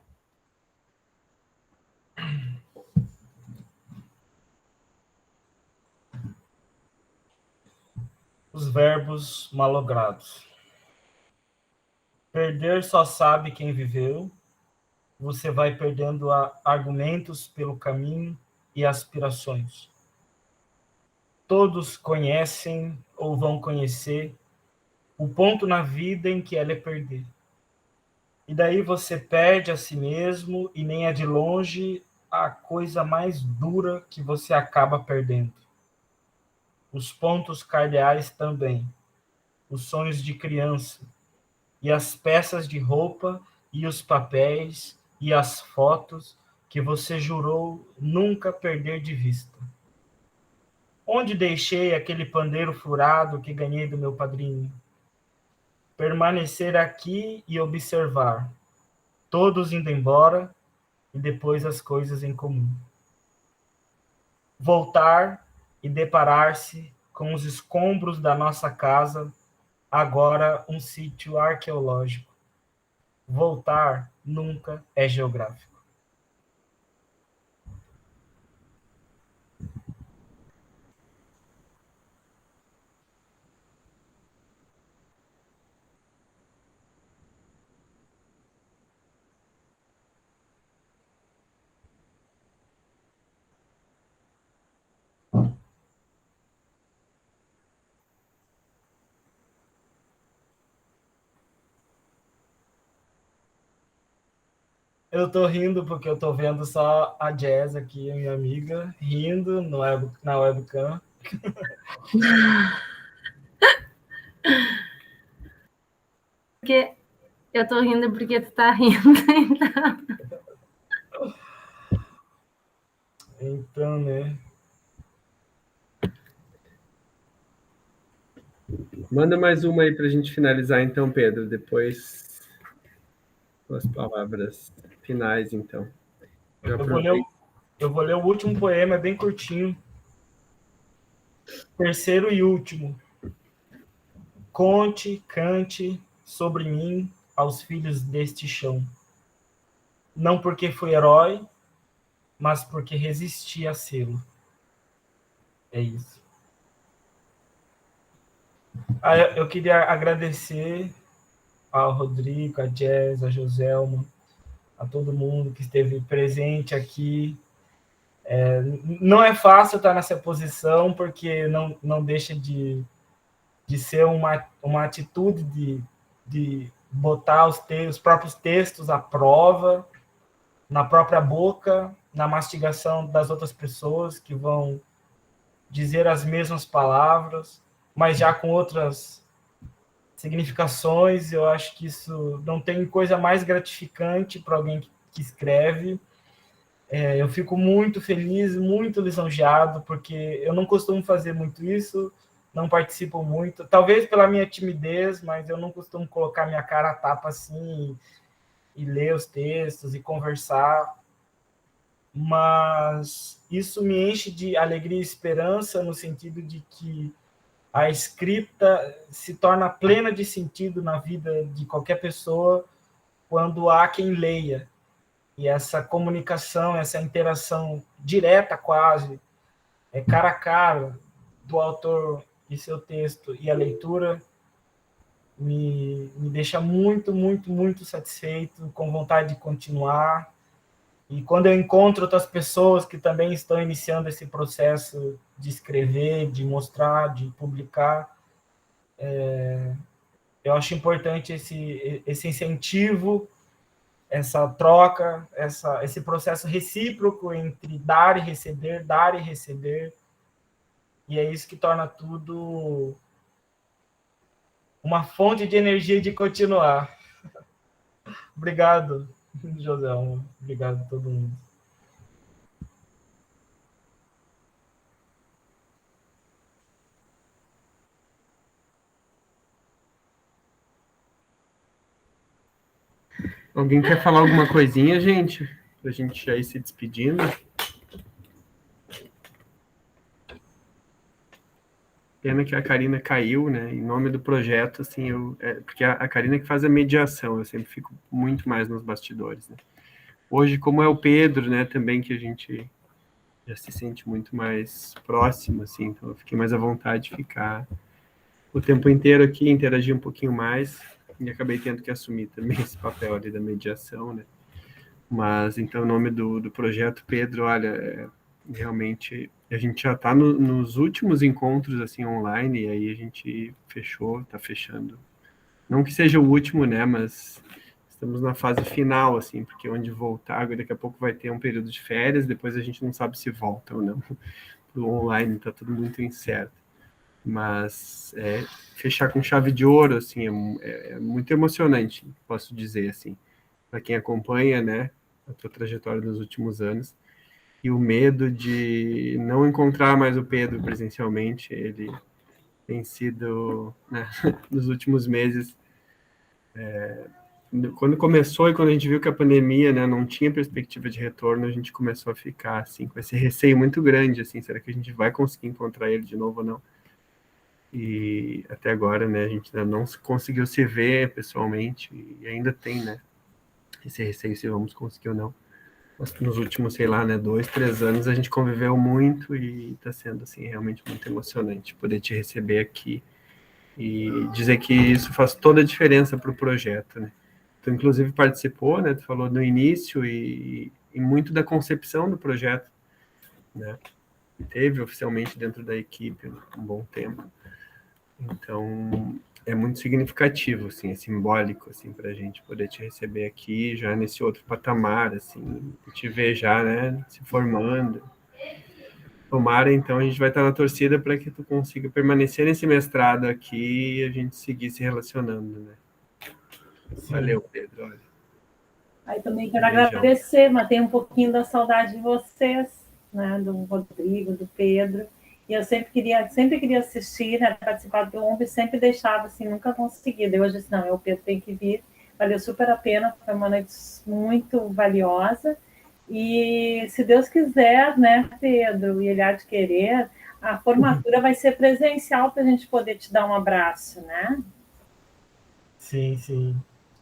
Os verbos malogrados. Perder só sabe quem viveu. Você vai perdendo argumentos pelo caminho e aspirações. Todos conhecem ou vão conhecer o ponto na vida em que ela é perder. E daí você perde a si mesmo e nem é de longe a coisa mais dura que você acaba perdendo. Os pontos cardeais também, os sonhos de criança, e as peças de roupa, e os papéis, e as fotos que você jurou nunca perder de vista. Onde deixei aquele pandeiro furado que ganhei do meu padrinho? Permanecer aqui e observar, todos indo embora, e depois as coisas em comum. Voltar e deparar-se com os escombros da nossa casa, agora um sítio arqueológico. Voltar nunca é geográfico. Eu tô rindo porque eu tô vendo só a Jazz aqui, a minha amiga, rindo na webcam. Porque eu tô rindo porque tu tá rindo, então. Então, né? Manda mais uma aí pra gente finalizar, então, Pedro. Depois as palavras finais, então. Eu vou ler o último poema, é bem curtinho. Terceiro e último. Conte, cante sobre mim aos filhos deste chão. Não porque fui herói, mas porque resisti a sê-lo. É isso. Eu queria agradecer ao Rodrigo, a Jazz, a Joselma, a todo mundo que esteve presente aqui. Não é fácil estar nessa posição, porque não deixa de ser uma atitude de botar os próprios textos à prova, na própria boca, na mastigação das outras pessoas que vão dizer as mesmas palavras, mas já com outras significações. Eu acho que isso não tem coisa mais gratificante para alguém que escreve. Eu fico muito feliz, muito lisonjeado, porque eu não costumo fazer muito isso, não participo muito, talvez pela minha timidez, mas eu não costumo colocar minha cara a tapa assim e ler os textos e conversar. Mas isso me enche de alegria e esperança, no sentido de que a escrita se torna plena de sentido na vida de qualquer pessoa quando há quem leia. E essa comunicação, essa interação direta quase, cara a cara, do autor e seu texto e a leitura, me deixa muito, muito, muito satisfeito, com vontade de continuar. E quando eu encontro outras pessoas que também estão iniciando esse processo de escrever, de mostrar, de publicar, eu acho importante esse incentivo, essa troca, esse processo recíproco entre dar e receber, dar e receber. E é isso que torna tudo uma fonte de energia de continuar. Obrigado, José. Obrigado a todo mundo. Alguém quer falar alguma coisinha, gente? Pra gente já ir se despedindo. Pena que a Karina caiu, né? Em nome do projeto, assim, porque a Karina que faz a mediação, eu sempre fico muito mais nos bastidores, né? Hoje, como é o Pedro, né, também que a gente já se sente muito mais próximo, assim, então eu fiquei mais à vontade de ficar o tempo inteiro aqui, interagir um pouquinho mais, e acabei tendo que assumir também esse papel ali da mediação, né? Mas, então, em nome do projeto, Pedro, olha, realmente, a gente já está nos últimos encontros, assim, online, e aí a gente está fechando. Não que seja o último, né, mas estamos na fase final, assim, porque onde voltar, daqui a pouco vai ter um período de férias, depois a gente não sabe se volta ou não. Para o online, está tudo muito incerto. Mas fechar com chave de ouro, assim, é muito emocionante, posso dizer, assim, para quem acompanha, né, a tua trajetória nos últimos anos, e o medo de não encontrar mais o Pedro presencialmente, ele tem sido, né, nos últimos meses, quando começou e quando a gente viu que a pandemia, né, não tinha perspectiva de retorno, a gente começou a ficar, assim, com esse receio muito grande, assim, será que a gente vai conseguir encontrar ele de novo ou não? E até agora, né, a gente ainda não conseguiu se ver pessoalmente, e ainda tem, né, esse receio se vamos conseguir ou não. Mas nos últimos, sei lá, né, 2, 3 anos a gente conviveu muito e está sendo, assim, realmente muito emocionante poder te receber aqui e dizer que isso faz toda a diferença para o projeto, né. Tu, inclusive, participou, né, tu falou no início e muito da concepção do projeto, né, teve oficialmente dentro da equipe um bom tempo. Então, é muito significativo, assim, é simbólico, assim, para a gente poder te receber aqui, já nesse outro patamar, assim, te ver já, né, se formando. Tomara, então, a gente vai estar na torcida para que tu consiga permanecer nesse mestrado aqui e a gente seguir se relacionando, né. Sim. Valeu, Pedro, olha. Aí também quero agradecer, matei um pouquinho da saudade de vocês, né, do Rodrigo, do Pedro. E eu sempre queria assistir, né, participar do OMB, sempre deixava assim, nunca conseguia. Daí hoje disse, não, o Pedro tem que vir, valeu super a pena, foi uma noite muito valiosa. E se Deus quiser, né, Pedro, e Ele há de querer, a formatura vai ser presencial para a gente poder te dar um abraço, né? Sim, sim.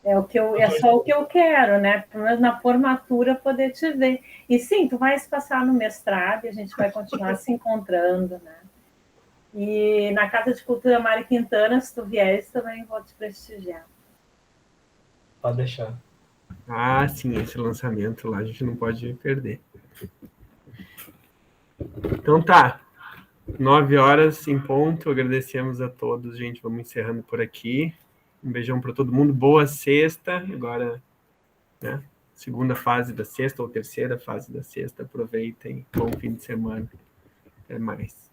É só o que eu quero, né? Pelo menos na formatura poder te ver. E sim, tu vais passar no mestrado e a gente vai continuar se encontrando, né? E na Casa de Cultura Mário Quintana, se tu vieres, também vou te prestigiar. Pode deixar. Ah, sim, esse lançamento lá a gente não pode perder. Então tá, 9h em ponto, agradecemos a todos, gente, vamos encerrando por aqui. Um beijão para todo mundo, boa sexta, agora, né, segunda fase da sexta ou terceira fase da sexta, aproveitem, bom fim de semana, até mais.